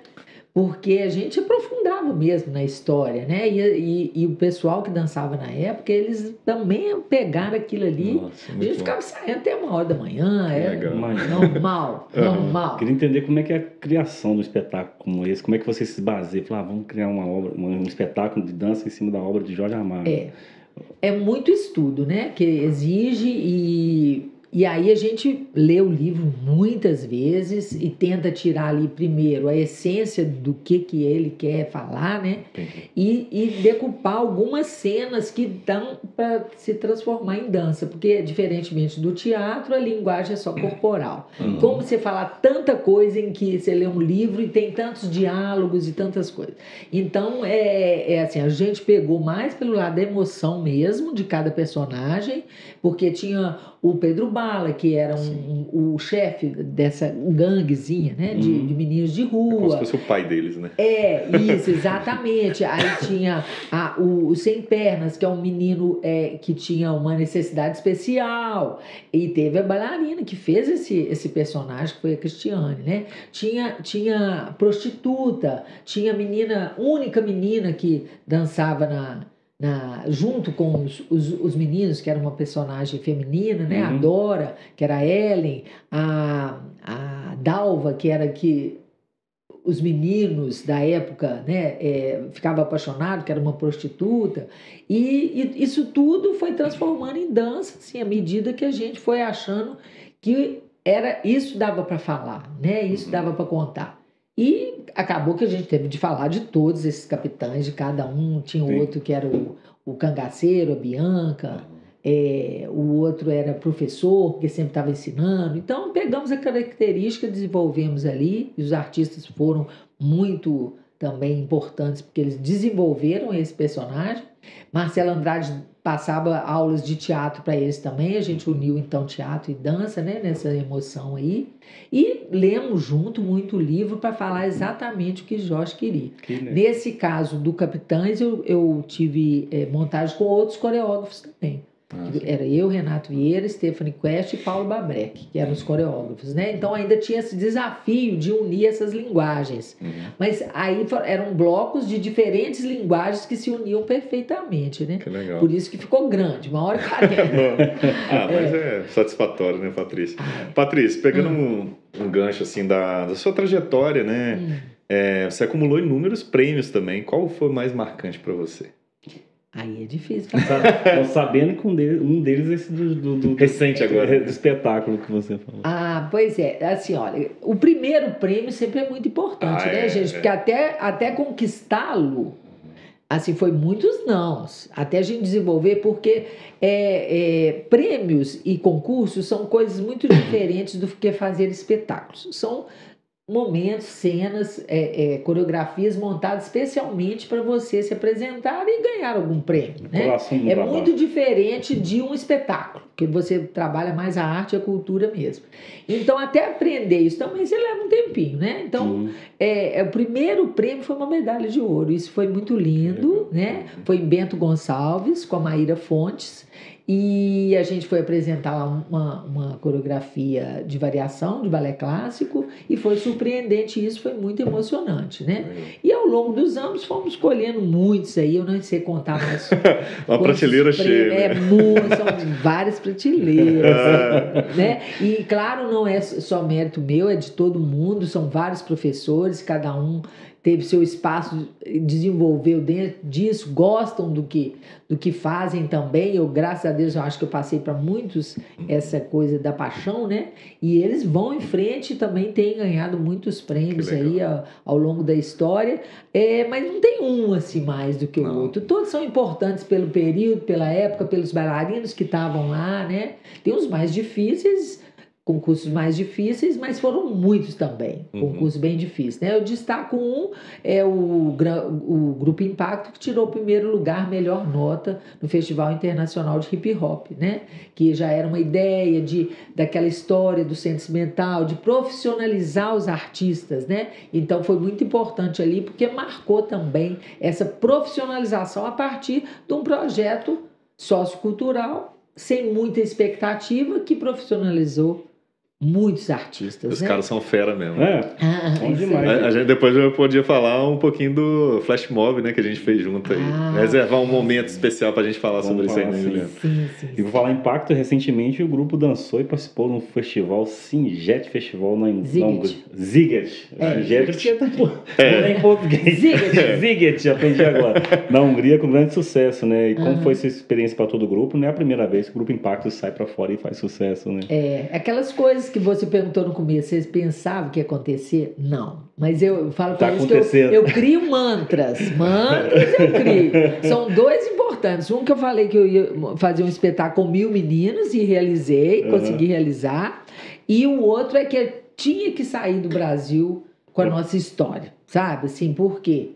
Porque a gente aprofundava mesmo na história, né? E o pessoal que dançava na época, eles também pegaram aquilo ali. Nossa, A gente ficava saindo até 1h da manhã, legal. Normal, normal. Queria entender como é que é a criação do espetáculo como esse, como é que você se baseia, falar, vamos criar uma obra, um espetáculo de dança em cima da obra de Jorge Amado. É muito estudo, né? Que exige e aí a gente lê o livro muitas vezes e tenta tirar ali primeiro a essência do que ele quer falar, né? E decupar algumas cenas que dão para se transformar em dança, porque diferentemente do teatro, a linguagem é só corporal. Como você falar tanta coisa em que você lê um livro e tem tantos diálogos e tantas coisas. Então, assim, a gente pegou mais pelo lado da emoção mesmo de cada personagem, porque tinha o Pedro Bala, que era o chefe dessa ganguezinha, né, de meninos de rua. Como se fosse o pai deles, né? Isso, exatamente. Aí tinha o Sem Pernas, que é um menino que tinha uma necessidade especial. E teve a bailarina que fez esse personagem, que foi a Cristiane, né? Tinha prostituta, tinha única menina que dançava junto com os meninos, que era uma personagem feminina, né? A Dora, que era a Ellen, a Dalva, que era que os meninos da época, né, ficavam apaixonados, que era uma prostituta, e isso tudo foi transformando em dança, assim, à medida que a gente foi achando que isso dava para falar, né? Isso dava para contar. E acabou que a gente teve de falar de todos esses capitães, de cada um. Tinha o outro que era o cangaceiro, a Bianca, o outro era professor, porque sempre estava ensinando. Então, pegamos a característica, desenvolvemos ali, e os artistas foram muito também importantes, porque eles desenvolveram esse personagem. Marcelo Andrade passava aulas de teatro para eles também, a gente uniu então teatro e dança, né, nessa emoção aí, e lemos junto muito livro para falar exatamente o que Jorge queria. Nesse caso do Capitães, eu tive montagem com outros coreógrafos também. Era eu, Renato Vieira, Stephanie Quest e Paulo Babrec, que eram os coreógrafos, né? Então ainda tinha esse desafio de unir essas linguagens. Mas aí eram blocos de diferentes linguagens que se uniam perfeitamente, né? Que legal. Por isso que ficou grande, 1h40. Mas é satisfatório, né, Patrícia? Patrícia, pegando um gancho assim da sua trajetória, né? Você acumulou inúmeros prêmios também. Qual foi o mais marcante para você? Aí é difícil. Tô sabendo que um deles é esse do recente agora, do espetáculo que você falou. Pois é. Assim, olha, o primeiro prêmio sempre é muito importante, né, gente? Porque até conquistá-lo, assim, foi muitos nãos. Até a gente desenvolver, porque prêmios e concursos são coisas muito diferentes do que fazer espetáculos. São momentos, cenas, coreografias montadas especialmente para você se apresentar e ganhar algum prêmio, né? É muito diferente de um espetáculo, que você trabalha mais a arte e a cultura mesmo. Então, até aprender isso também você leva um tempinho, né? Então, o primeiro prêmio foi uma medalha de ouro. Isso foi muito lindo, né? Foi em Bento Gonçalves, com a Maíra Fontes. E a gente foi apresentar lá uma coreografia de variação, de balé clássico, e foi surpreendente isso, foi muito emocionante, né? E ao longo dos anos fomos escolhendo muitos aí, eu não sei contar mais. Uma prateleira cheia. São várias prateleiras, né? E claro, não é só mérito meu, é de todo mundo, são vários professores, cada um teve seu espaço, desenvolveu dentro disso, gostam do que fazem também. Eu, graças a Deus, eu acho que eu passei para muitos essa coisa da paixão, né? E eles vão em frente e também têm ganhado muitos prêmios aí ao longo da história. Mas não tem um assim mais do que o outro. Todos são importantes pelo período, pela época, pelos bailarinos que estavam lá, né? Tem os mais difíceis, concursos mais difíceis, mas foram muitos também, concursos bem difíceis, né? Eu destaco o Grupo Impacto, que tirou o primeiro lugar, melhor nota no Festival Internacional de Hip Hop, né? Que já era uma ideia daquela história do centro experimental, de profissionalizar os artistas, né? Então foi muito importante ali, porque marcou também essa profissionalização a partir de um projeto sociocultural, sem muita expectativa, que profissionalizou muitos artistas. Os né? caras são fera mesmo. Bom demais. A gente depois eu podia falar um pouquinho do Flash Mob, né, que a gente fez junto aí. Reservar um momento especial pra gente falar sobre isso aí, né, Juliano? Sim. E por falar em impacto, recentemente o grupo dançou e participou de um festival, Sinjet Festival na Hungria. Ziget. Ziget, porque tá em português. Ziget, aprendi agora. Na Hungria, com grande sucesso, né? E como foi essa experiência para todo o grupo? Não é a primeira vez que o Grupo Impacto sai para fora e faz sucesso, né? Aquelas coisas que você perguntou no começo, vocês pensavam que ia acontecer? Não. Mas eu falo Tá para eles que eu crio mantras. Mantras eu crio. São dois importantes. Um que eu falei que eu ia fazer um espetáculo com 1000 meninos e realizei, consegui realizar. E o outro é que eu tinha que sair do Brasil com a nossa história. Sabe? Assim, por quê?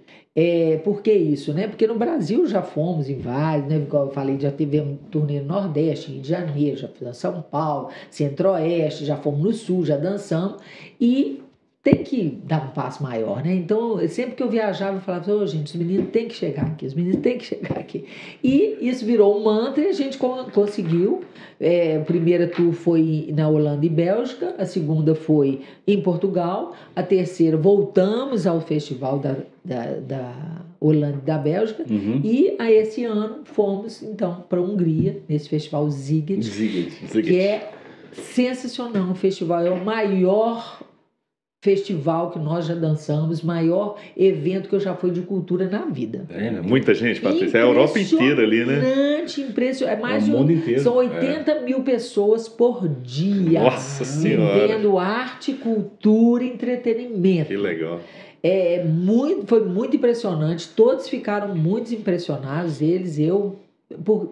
Por que isso, né? Porque no Brasil já fomos em vários, né? Igual eu falei, já tivemos um turnê no Nordeste, Rio de Janeiro, já fomos em São Paulo, Centro-Oeste, já fomos no Sul, já dançamos. E tem que dar um passo maior, né? Então, sempre que eu viajava, eu falava, gente, os meninos têm que chegar aqui, os meninos têm que chegar aqui. E isso virou um mantra e a gente conseguiu. A primeira tour foi na Holanda e Bélgica, a segunda foi em Portugal, a terceira voltamos ao festival da Holanda e da Bélgica, e a esse ano fomos, então, para a Hungria, nesse festival Ziget, que é sensacional. O festival é o maior festival que nós já dançamos, maior evento que eu já fui de cultura na vida. Muita gente, Patrícia. É a Europa inteira ali, né? Impressionante. É mais o mundo inteiro. São 80 mil pessoas por dia. Nossa Senhora! Vendo arte, cultura e entretenimento. Que legal. Foi muito impressionante. Todos ficaram muito impressionados.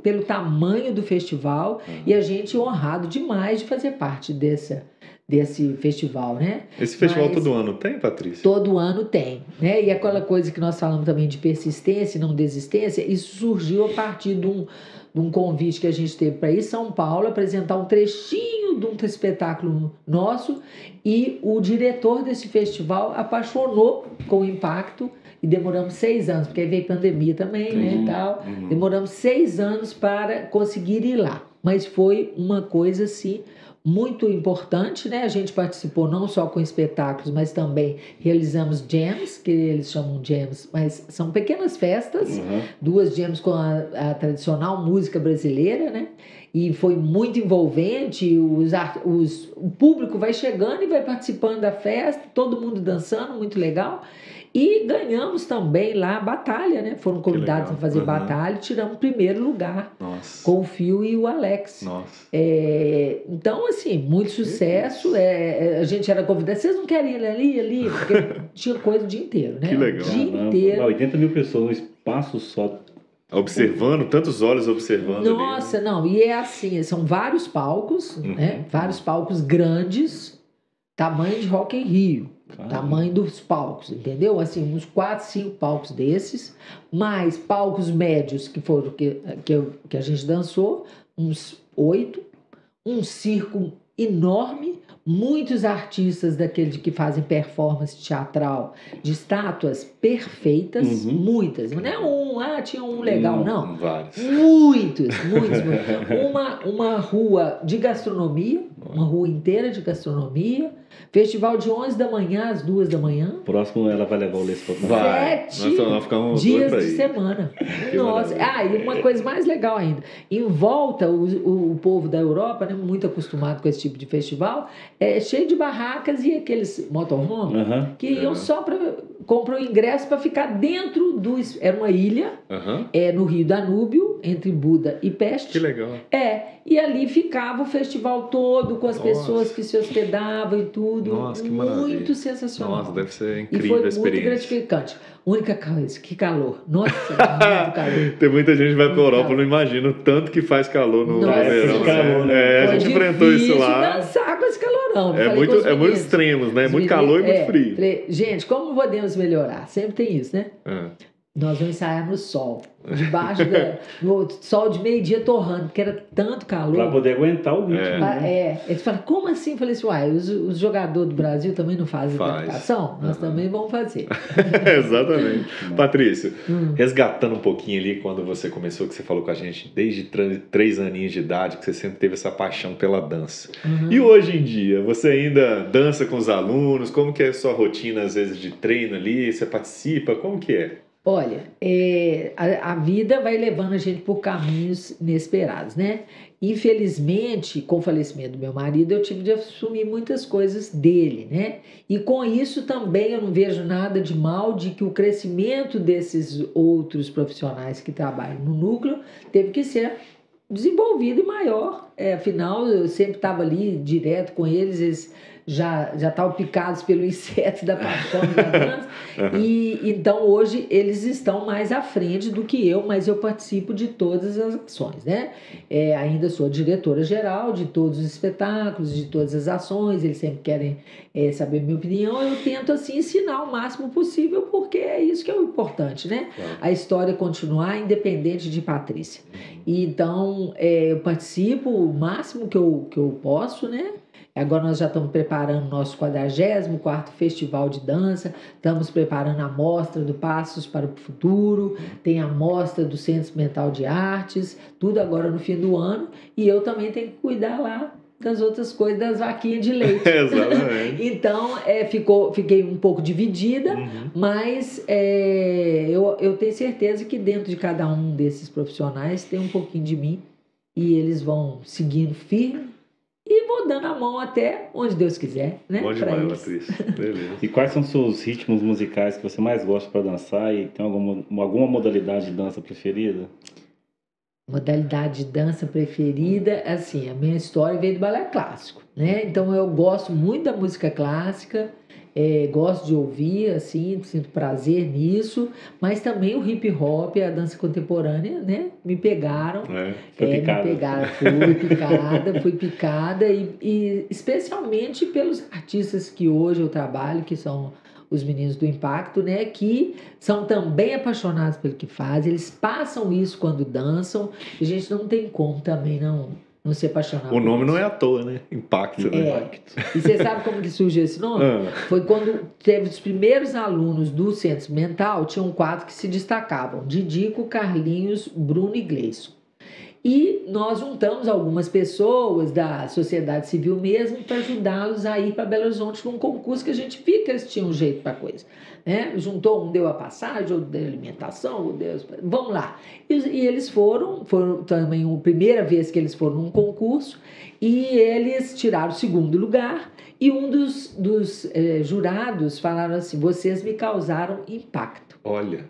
Pelo tamanho do festival, e a gente honrado demais de fazer parte desse festival, né? Esse festival todo ano tem, Patrícia? Todo ano tem, né? E aquela coisa que nós falamos também de persistência e não desistência, isso surgiu a partir de um convite que a gente teve para ir em São Paulo apresentar um trechinho de um espetáculo nosso, e o diretor desse festival apaixonou com o Impacto. E demoramos 6 anos, porque aí veio pandemia também, né, e tal. Demoramos 6 anos para conseguir ir lá. Mas foi uma coisa, assim, muito importante, né? A gente participou não só com espetáculos, mas também realizamos jams, que eles chamam jams, mas são pequenas festas. 2 jams com a tradicional música brasileira, né? E foi muito envolvente, o público vai chegando e vai participando da festa, todo mundo dançando, muito legal. E ganhamos também lá a batalha, né? Foram convidados a fazer batalha e tiramos o primeiro lugar. Nossa. Com o Phil e o Alex. Nossa. Então, assim, muito sucesso. A gente era convidado. Vocês não querem ir ali? Porque tinha coisa o dia inteiro, né? Que legal. O dia inteiro. 80 mil pessoas num espaço só. Observando, tantos olhos observando. Nossa, ali, né? Não. E é assim, são vários palcos, né? Vários palcos grandes, tamanho de Rock in Rio. Tamanho dos palcos, entendeu? Assim, uns 4, 5 palcos desses, mais palcos médios, que foram que a gente dançou, uns 8, um circo enorme, muitos artistas daqueles que fazem performance teatral, de estátuas perfeitas, muitas, não é tinha um legal, não. Vários. Muitos. Uma rua de gastronomia, uma rua inteira de gastronomia, festival de 11 da manhã às 2 da manhã. Próximo ela vai levar o Lês para Vai. 7 nós dias de semana. Nossa. E uma coisa mais legal ainda. Em volta, o povo da Europa, né, muito acostumado com esse tipo de festival, é cheio de barracas e aqueles motorhome que iam só para compra o ingresso para ficar dentro do... Era uma ilha, no Rio Danúbio, entre Buda e Peste. Que legal. E ali ficava o festival todo, com as pessoas que se hospedavam e tudo. Nossa, que maravilha. Muito sensacional. Nossa, deve ser incrível a experiência. E foi muito gratificante. Única coisa, que calor. Nossa, muito calor. Tem muita gente que vai pra Europa, eu não imagino o tanto que faz calor no verão. Calor, né? A gente enfrentou isso lá. Dançar com esse calorão. É muito extremos, né? Muito calor e muito frio. Gente, como podemos melhorar? Sempre tem isso, né? Nós vamos ensaiar no sol. Debaixo no sol de meio-dia torrando, porque era tanto calor. Para poder aguentar o ritmo. Eles falam, como assim? Eu falei assim, os jogadores do Brasil também não fazem adaptação? Nós também vamos fazer. Exatamente. Patrícia, resgatando um pouquinho ali quando você começou, que você falou com a gente desde 3 aninhos de idade, que você sempre teve essa paixão pela dança. E hoje em dia, você ainda dança com os alunos? Como que é a sua rotina, às vezes, de treino ali? Você participa? Como que é? Olha, a vida vai levando a gente por caminhos inesperados, né? Infelizmente, com o falecimento do meu marido, eu tive de assumir muitas coisas dele, né? E com isso também eu não vejo nada de mal de que o crescimento desses outros profissionais que trabalham no núcleo teve que ser desenvolvido e maior. Afinal, eu sempre estava ali direto com eles já estavam picados pelo inseto da paixão da dança. E então hoje eles estão mais à frente do que eu, mas eu participo de todas as ações, né? Ainda sou diretora geral de todos os espetáculos, de todas as ações. Eles sempre querem saber minha opinião. Eu tento assim ensinar o máximo possível, porque é isso que é o importante, né? A história continuar independente de Patrícia. E então eu participo o máximo que eu posso, né? Agora nós já estamos preparando o nosso 44º Festival de Dança, estamos preparando a mostra do Passos para o Futuro, tem a mostra do Centro Experimental de Artes, tudo agora no fim do ano, e eu também tenho que cuidar lá das outras coisas, das vaquinhas de leite. Exatamente. Então, fiquei um pouco dividida, mas eu tenho certeza que dentro de cada um desses profissionais tem um pouquinho de mim, e eles vão seguindo firme, e vou dando a mão até onde Deus quiser, né? Bom demais, Patrícia. Beleza. E quais são os seus ritmos musicais que você mais gosta para dançar? E tem alguma modalidade de dança preferida? Modalidade de dança preferida, assim, a minha história veio do balé clássico, né? Então eu gosto muito da música clássica, gosto de ouvir, assim, sinto prazer nisso, mas também o hip hop, a dança contemporânea, né? Me pegaram. Fui picada e especialmente pelos artistas que hoje eu trabalho, que são os meninos do Impacto, né, que são também apaixonados pelo que fazem, eles passam isso quando dançam, e a gente não tem como também não se apaixonar. O nome não é à toa, né? Impacto, né? E você sabe como que surgiu esse nome? Foi quando teve os primeiros alunos do Centro Mental, tinham 4 que se destacavam: Didico, Carlinhos, Bruno e Gleison. E nós juntamos algumas pessoas da sociedade civil mesmo para ajudá-los a ir para Belo Horizonte num concurso que a gente via que eles tinham jeito para coisa, né? Juntou, um deu a passagem, outro deu a alimentação, vamos lá. E eles foram também a primeira vez que eles foram num concurso, e eles tiraram o 2º lugar, e um dos jurados falaram assim: vocês me causaram impacto. Olha.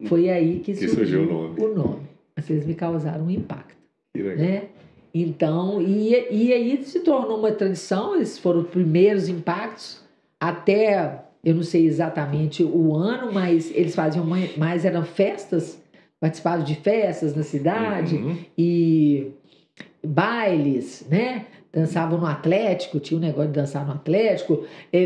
Foi aí que surgiu o nome. Vocês me causaram impacto. Que legal. Né? Então, e aí se tornou uma tradição. Esses foram os primeiros impactos, até, eu não sei exatamente o ano, mas eles faziam mais, eram festas, participavam de festas na cidade, e bailes, né? Dançavam no Atlético, tinha um negócio de dançar no Atlético,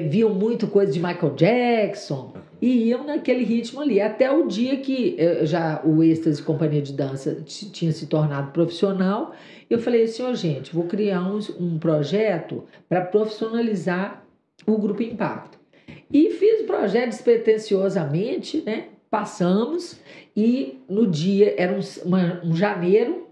viam muito coisa de Michael Jackson, e iam naquele ritmo ali, até o dia que já o Êxtase Companhia de Dança tinha se tornado profissional. Eu falei assim: gente, vou criar um projeto para profissionalizar o Grupo Impacto. E fiz o projeto despretensiosamente, né? Passamos, e no dia, era um janeiro,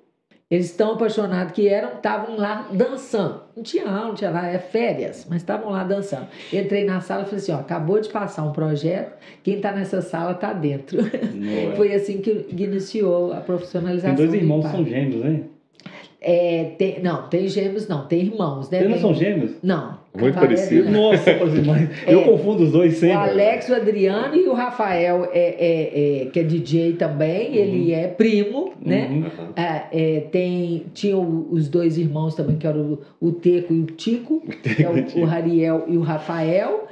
eles tão apaixonados que estavam lá dançando. Não tinha aula, não tinha nada, férias, mas estavam lá dançando. Entrei na sala e falei assim: acabou de passar um projeto, quem está nessa sala está dentro. Foi assim que iniciou a profissionalização. Tem 2 irmãos que são gêmeos, né? Não, tem gêmeos não, tem irmãos, né? Eles não são gêmeos? Não, Muito parecido. Nossa, mas eu confundo os dois sempre. O Alex, o Adriano e o Rafael, que é DJ também, ele é primo, né? Tinha os dois irmãos também, que eram o Teco e o Tico, que é o Rariel e o Rafael.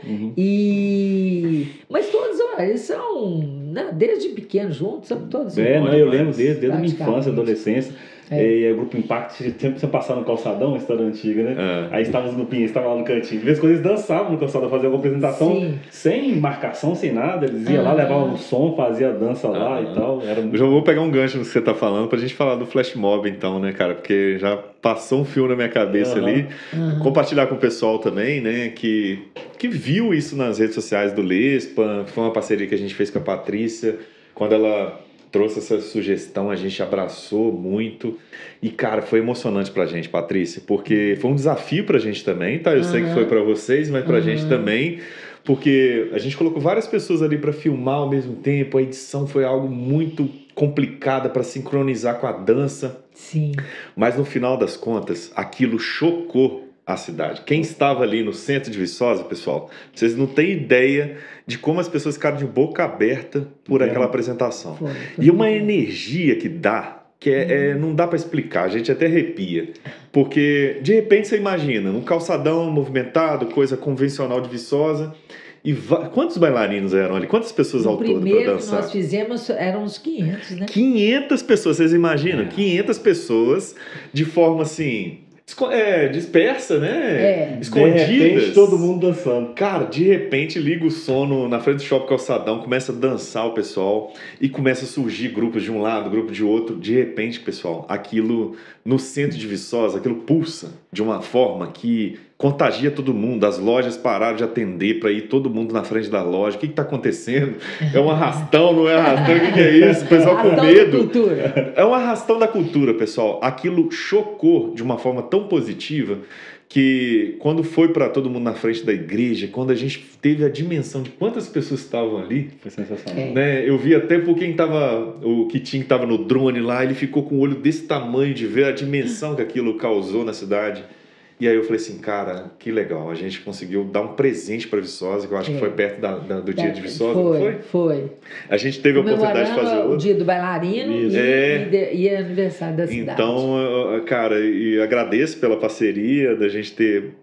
Mas todos, eles são, né, desde pequenos juntos, são todos. Eu lembro desde a minha infância, adolescência. E o Grupo Impact sempre você passava no calçadão, uma história antiga, né? Aí estavam os grupinhos, estavam lá no cantinho. De vez em quando eles dançavam no calçadão, faziam alguma apresentação sem marcação, sem nada. Eles iam lá, levavam um som, faziam a dança lá e tal. Eu já vou pegar um gancho no que você tá falando pra gente falar do Flash Mob, então, né, cara? Porque já passou um fio na minha cabeça ali. Compartilhar com o pessoal também, né, que viu isso nas redes sociais do Lespa. Foi uma parceria que a gente fez com a Patrícia. Quando ela trouxe essa sugestão, a gente abraçou muito e, cara, foi emocionante pra gente, Patrícia, porque foi um desafio pra gente também, tá? Eu sei que foi pra vocês, mas pra gente também, porque a gente colocou várias pessoas ali pra filmar ao mesmo tempo, a edição foi algo muito complicada pra sincronizar com a dança. Sim. Mas no final das contas, aquilo chocou a cidade. Quem estava ali no centro de Viçosa, pessoal, vocês não têm ideia de como as pessoas ficaram de boca aberta por aquela apresentação. Foi e uma energia que dá, que não dá para explicar, a gente até arrepia. Porque, de repente, você imagina, um calçadão movimentado, coisa convencional de Viçosa, e quantos bailarinos eram ali? Quantas pessoas ao todo para dançar? O primeiro que nós fizemos eram uns 500, né? 500 pessoas, vocês imaginam? 500 pessoas de forma assim... dispersa, né? Escondidas. De repente, todo mundo dançando. Cara, de repente liga o som na frente do Shopping Calçadão, começa a dançar o pessoal e começa a surgir grupos de um lado, grupo de outro. De repente, pessoal, aquilo no centro de Viçosa, aquilo pulsa de uma forma que contagia todo mundo. As lojas pararam de atender para ir todo mundo na frente da loja. O que está acontecendo? É um arrastão, não é arrastão? O que é isso? O pessoal com medo. É um arrastão da cultura, pessoal. Aquilo chocou de uma forma tão positiva que quando foi para todo mundo na frente da igreja, quando a gente teve a dimensão de quantas pessoas estavam ali, foi sensacional. Né? Eu vi até por quem estava, o Kitinho que estava no drone lá, ele ficou com o olho desse tamanho de ver a dimensão que aquilo causou na cidade. E aí eu falei assim, cara, que legal, a gente conseguiu dar um presente para Viçosa, que eu acho que foi perto do dia de Viçosa, não foi? Foi. A gente teve a oportunidade de fazer o dia do bailarino e aniversário da cidade. Então, cara, e agradeço pela parceria, da gente ter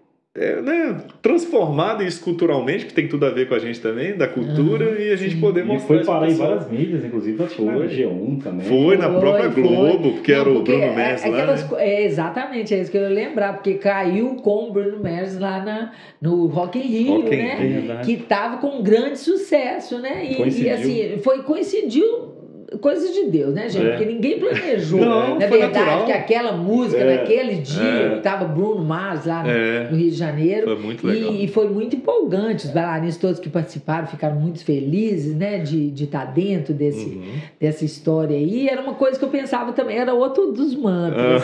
transformado isso culturalmente, que tem tudo a ver com a gente também, da cultura, e a gente poder mostrar. E foi parar em várias mídias, inclusive acho que na G1 também. Foi na própria Globo, porque era o Bruno Mers lá. Exatamente, é isso que eu ia lembrar, porque caiu com o Bruno Mers lá no Rock in Rio, né? Que tava com um grande sucesso, né? E assim, coincidiu. Coisas de Deus, né, gente? Porque ninguém planejou. Não, na foi verdade, natural. Que aquela música, naquele dia, estava Bruno Mars lá no Rio de Janeiro. Foi muito legal. E foi muito empolgante. Os bailarinos todos que participaram ficaram muito felizes, né, de estar dentro dessa história aí. Era uma coisa que eu pensava também, era outro dos mantras.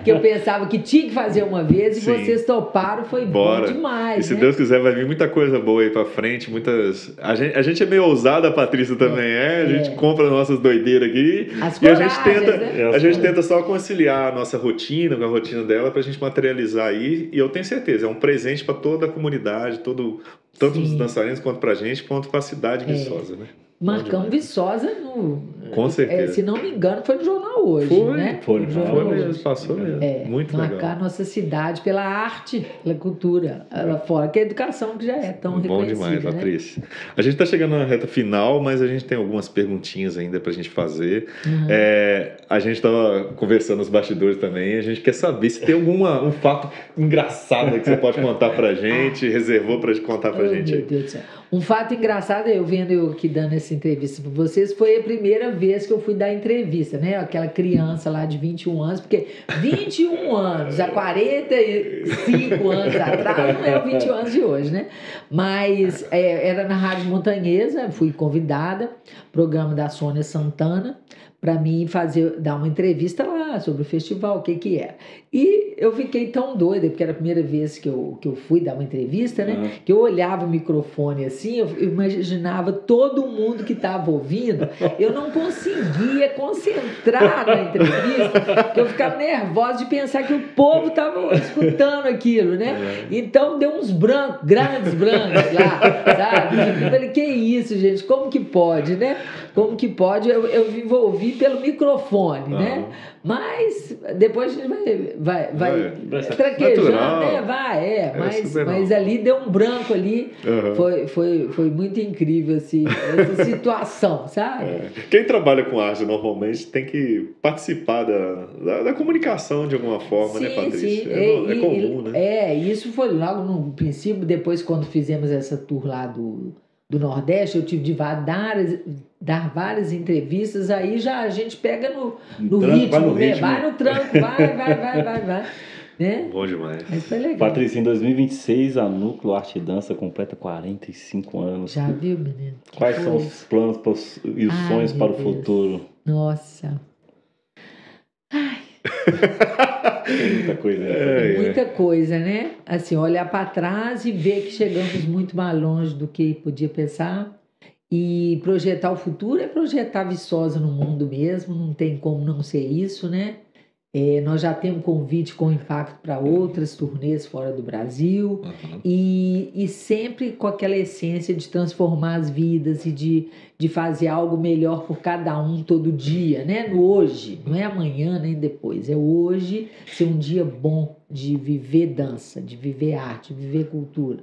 Que eu pensava que tinha que fazer uma vez e vocês toparam, foi bom demais. E se Deus quiser, vai vir muita coisa boa aí pra frente. A gente é meio ousada, a Patrícia também a gente compra nossas doideiras aqui e a gente tenta só conciliar a nossa rotina com a rotina dela pra gente materializar aí, e eu tenho certeza, é um presente para toda a comunidade, tanto os dançarinos quanto pra gente, quanto pra cidade de Viçosa, né? Marcamos Viçosa com certeza. Se não me engano, foi no jornal hoje, né? Foi mesmo, passou mesmo. Muito marcar legal. Marcar nossa cidade pela arte, pela cultura, lá fora, que a educação que já é tão reconhecida. Bom demais, Patrícia. Né? A gente está chegando na reta final, mas a gente tem algumas perguntinhas ainda para a gente fazer. A gente estava conversando nos bastidores também, a gente quer saber se tem um fato engraçado que você pode contar para a gente, reservou para contar para a gente. Meu Deus do céu. Um fato engraçado, eu aqui dando essa entrevista para vocês, foi a primeira vez que eu fui dar entrevista, né? Aquela criança lá de 21 anos, porque 21 anos, há 45 anos atrás, não é o 21 anos de hoje, né? Mas era na Rádio Montanhesa, fui convidada, programa da Sônia Santana, para mim dar uma entrevista lá sobre o festival, o que era. E eu fiquei tão doida, porque era a primeira vez que eu fui dar uma entrevista, né? Que eu olhava o microfone assim, eu imaginava todo mundo que estava ouvindo, eu não conseguia concentrar na entrevista, porque eu ficava nervosa de pensar que o povo estava escutando aquilo, né? Então deu uns grandes brancos lá, sabe? Eu falei, que isso, gente? Como que pode, né? Como que pode? Eu me envolvi pelo microfone, né? Mas depois a gente vai traquejando, né? Mas ali deu um branco ali. Foi muito incrível assim, essa situação, sabe? Quem trabalha com arte normalmente tem que participar da comunicação de alguma forma, né, Patrícia? Sim. É comum, né? Isso foi logo no princípio, depois quando fizemos essa tour lá do Nordeste, eu tive de dar várias entrevistas, aí já a gente pega no ritmo, né? Vai no tranco, vai. Né? Bom demais. Mas foi legal. Patrícia, em 2026 a Núcleo Arte e Dança completa 45 anos. Já viu, menino? Quais são os planos e os sonhos para o futuro? Nossa. Ai. Muita coisa. Muita coisa, né? Assim, olhar para trás e ver que chegamos muito mais longe do que podia pensar. E projetar o futuro é projetar Viçosa no mundo mesmo, não tem como não ser isso, né? Nós já temos convite com impacto para outras turnês fora do Brasil, e sempre com aquela essência de transformar as vidas e de fazer algo melhor por cada um todo dia, né? No hoje, não é amanhã nem depois, é hoje ser um dia bom de viver dança, de viver arte, de viver cultura.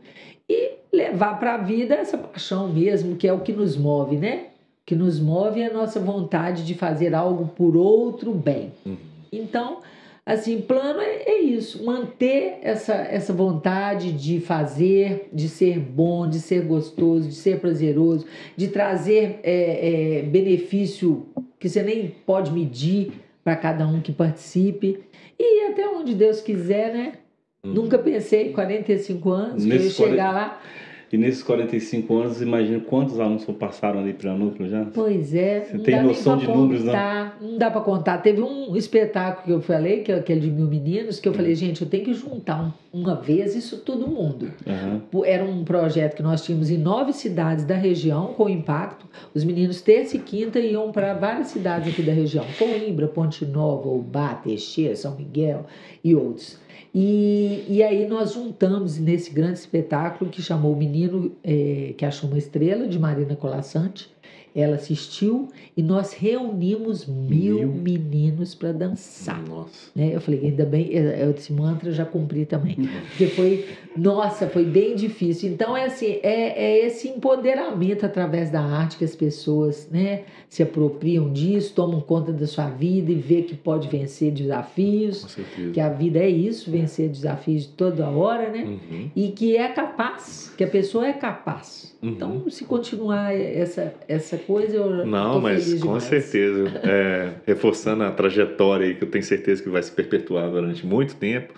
E levar para a vida essa paixão mesmo, que é o que nos move, né? O que nos move é a nossa vontade de fazer algo por outro bem. Então, assim, plano é isso, manter essa vontade de fazer, de ser bom, de ser gostoso, de ser prazeroso, de trazer benefício que você nem pode medir para cada um que participe. E até onde Deus quiser, né? Nunca pensei em 45 anos que eu ia chegar lá. E nesses 45 anos, imagina quantos alunos passaram ali pela Núcleo já? Pois é. Você tem noção de números, não? Não dá para contar. Teve um espetáculo que eu falei, que é aquele de 1000 meninos, que eu falei, gente, eu tenho que juntar uma vez isso todo mundo. Era um projeto que nós tínhamos em 9 cidades da região, com impacto. Os meninos, terça e quinta, iam para várias cidades aqui da região. Coimbra, Ponte Nova, Ubá, Teixeira, São Miguel e outros. E aí nós juntamos nesse grande espetáculo que chamou O Menino que Achou uma Estrela, de Marina Colassante. Ela assistiu e nós reunimos 1000 meninos para dançar. Nossa. Eu falei, ainda bem, esse mantra eu já cumpri também. Porque foi bem difícil. Então, assim, é esse empoderamento através da arte que as pessoas, né, se apropriam disso, tomam conta da sua vida e vê que pode vencer desafios. Com certeza. Que a vida é isso, vencer desafios de toda hora, né? E que é capaz, que a pessoa é capaz. Então, se continuar essa coisa, eu não, mas com certeza, reforçando a trajetória aí, que eu tenho certeza que vai se perpetuar durante muito tempo.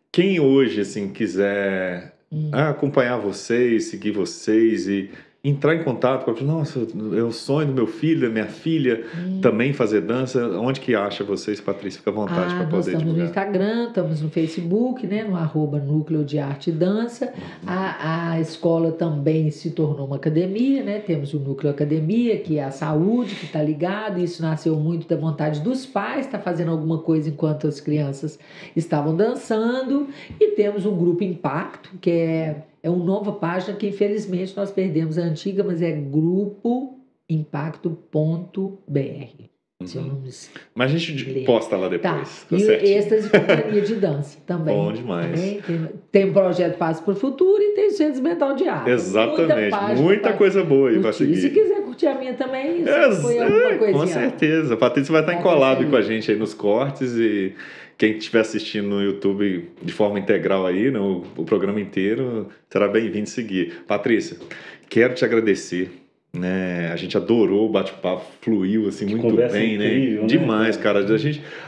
Quem hoje, assim, quiser acompanhar vocês, seguir vocês e entrar em contato com nossa, é o sonho do meu filho, da minha filha, também fazer dança, onde que acha vocês, Patrícia? Fica à vontade para poder divulgar. Estamos no Instagram, estamos no Facebook, né, no @Núcleo de Arte e Dança. A escola também se tornou uma academia, né? Temos o Núcleo Academia, que é a saúde, que está ligado. Isso nasceu muito da vontade dos pais, estar fazendo alguma coisa enquanto as crianças estavam dançando. E temos o Grupo Impacto, que é uma nova página que infelizmente nós perdemos a antiga, mas é grupoimpacto.br. Mas a gente posta lá depois. Tá. E Êxtase Companhia de Dança também. Bom demais. Tem um projeto Passo para o Futuro e tem o Centro Mental de Arte. Exatamente. Muita coisa boa aí para seguir. Se quiser curtir a minha também, foi alguma coisinha. Com certeza. A Patrícia vai estar encolada com a gente aí nos cortes e quem estiver assistindo no YouTube de forma integral aí, o programa inteiro, será bem-vindo seguir. Patrícia, quero te agradecer. A gente adorou o bate-papo, fluiu assim muito bem, incrível, né? Demais, cara. A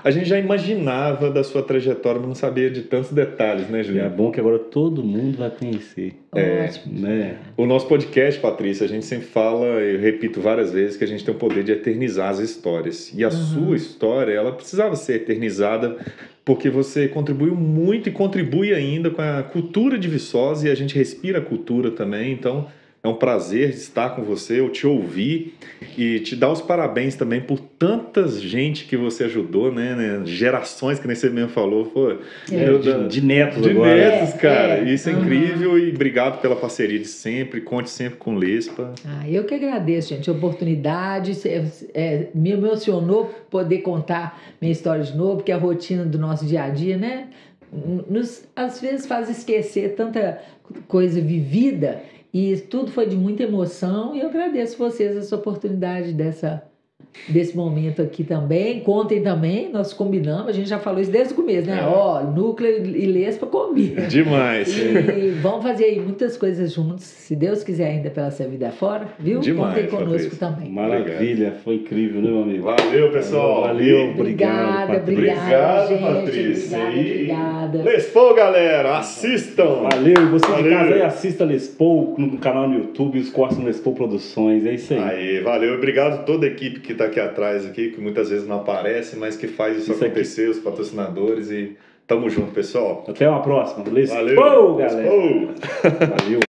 gente já imaginava da sua trajetória, mas não sabia de tantos detalhes, né, Juliano? É bom que agora todo mundo vai conhecer. Ótimo. Né? O nosso podcast, Patrícia, a gente sempre fala, eu repito várias vezes, que a gente tem o poder de eternizar as histórias. E a sua história, ela precisava ser eternizada porque você contribuiu muito e contribui ainda com a cultura de Viçosa, e a gente respira a cultura também, então é um prazer estar com você, eu te ouvir e te dar os parabéns também por tantas gente que você ajudou, né? Gerações, que nem você mesmo falou, pô, de netos de agora. netos, cara. Isso é incrível, e obrigado pela parceria de sempre, conte sempre com Lespa. Eu que agradeço, gente, a oportunidade, me emocionou poder contar minha história de novo, porque a rotina do nosso dia a dia, né, às vezes faz esquecer tanta coisa vivida, e tudo foi de muita emoção, e eu agradeço vocês essa oportunidade desse momento aqui também. Contem também, nós combinamos, a gente já falou isso desde o começo, né? Núcleo e Lespa combinam. Demais. E vamos fazer aí muitas coisas juntos, se Deus quiser, ainda pela Essa Vida Fora, viu? Demais, Contem conosco também. Maravilha, foi incrível, né, meu amigo? Valeu, pessoal. Valeu, Obrigada, Obrigado, gente. Patrícia. Obrigada. Lespo, galera, assistam. Valeu, e você de casa aí, assista Lespo no canal no YouTube, os cortes no Lespo Produções, é isso aí. Aí, valeu. Obrigado a toda a equipe que está aqui atrás, aqui, que muitas vezes não aparece, mas que faz isso acontecer, os patrocinadores, e tamo junto, pessoal. Até uma próxima. Lespo, Valeu, galera. Lespo. Valeu.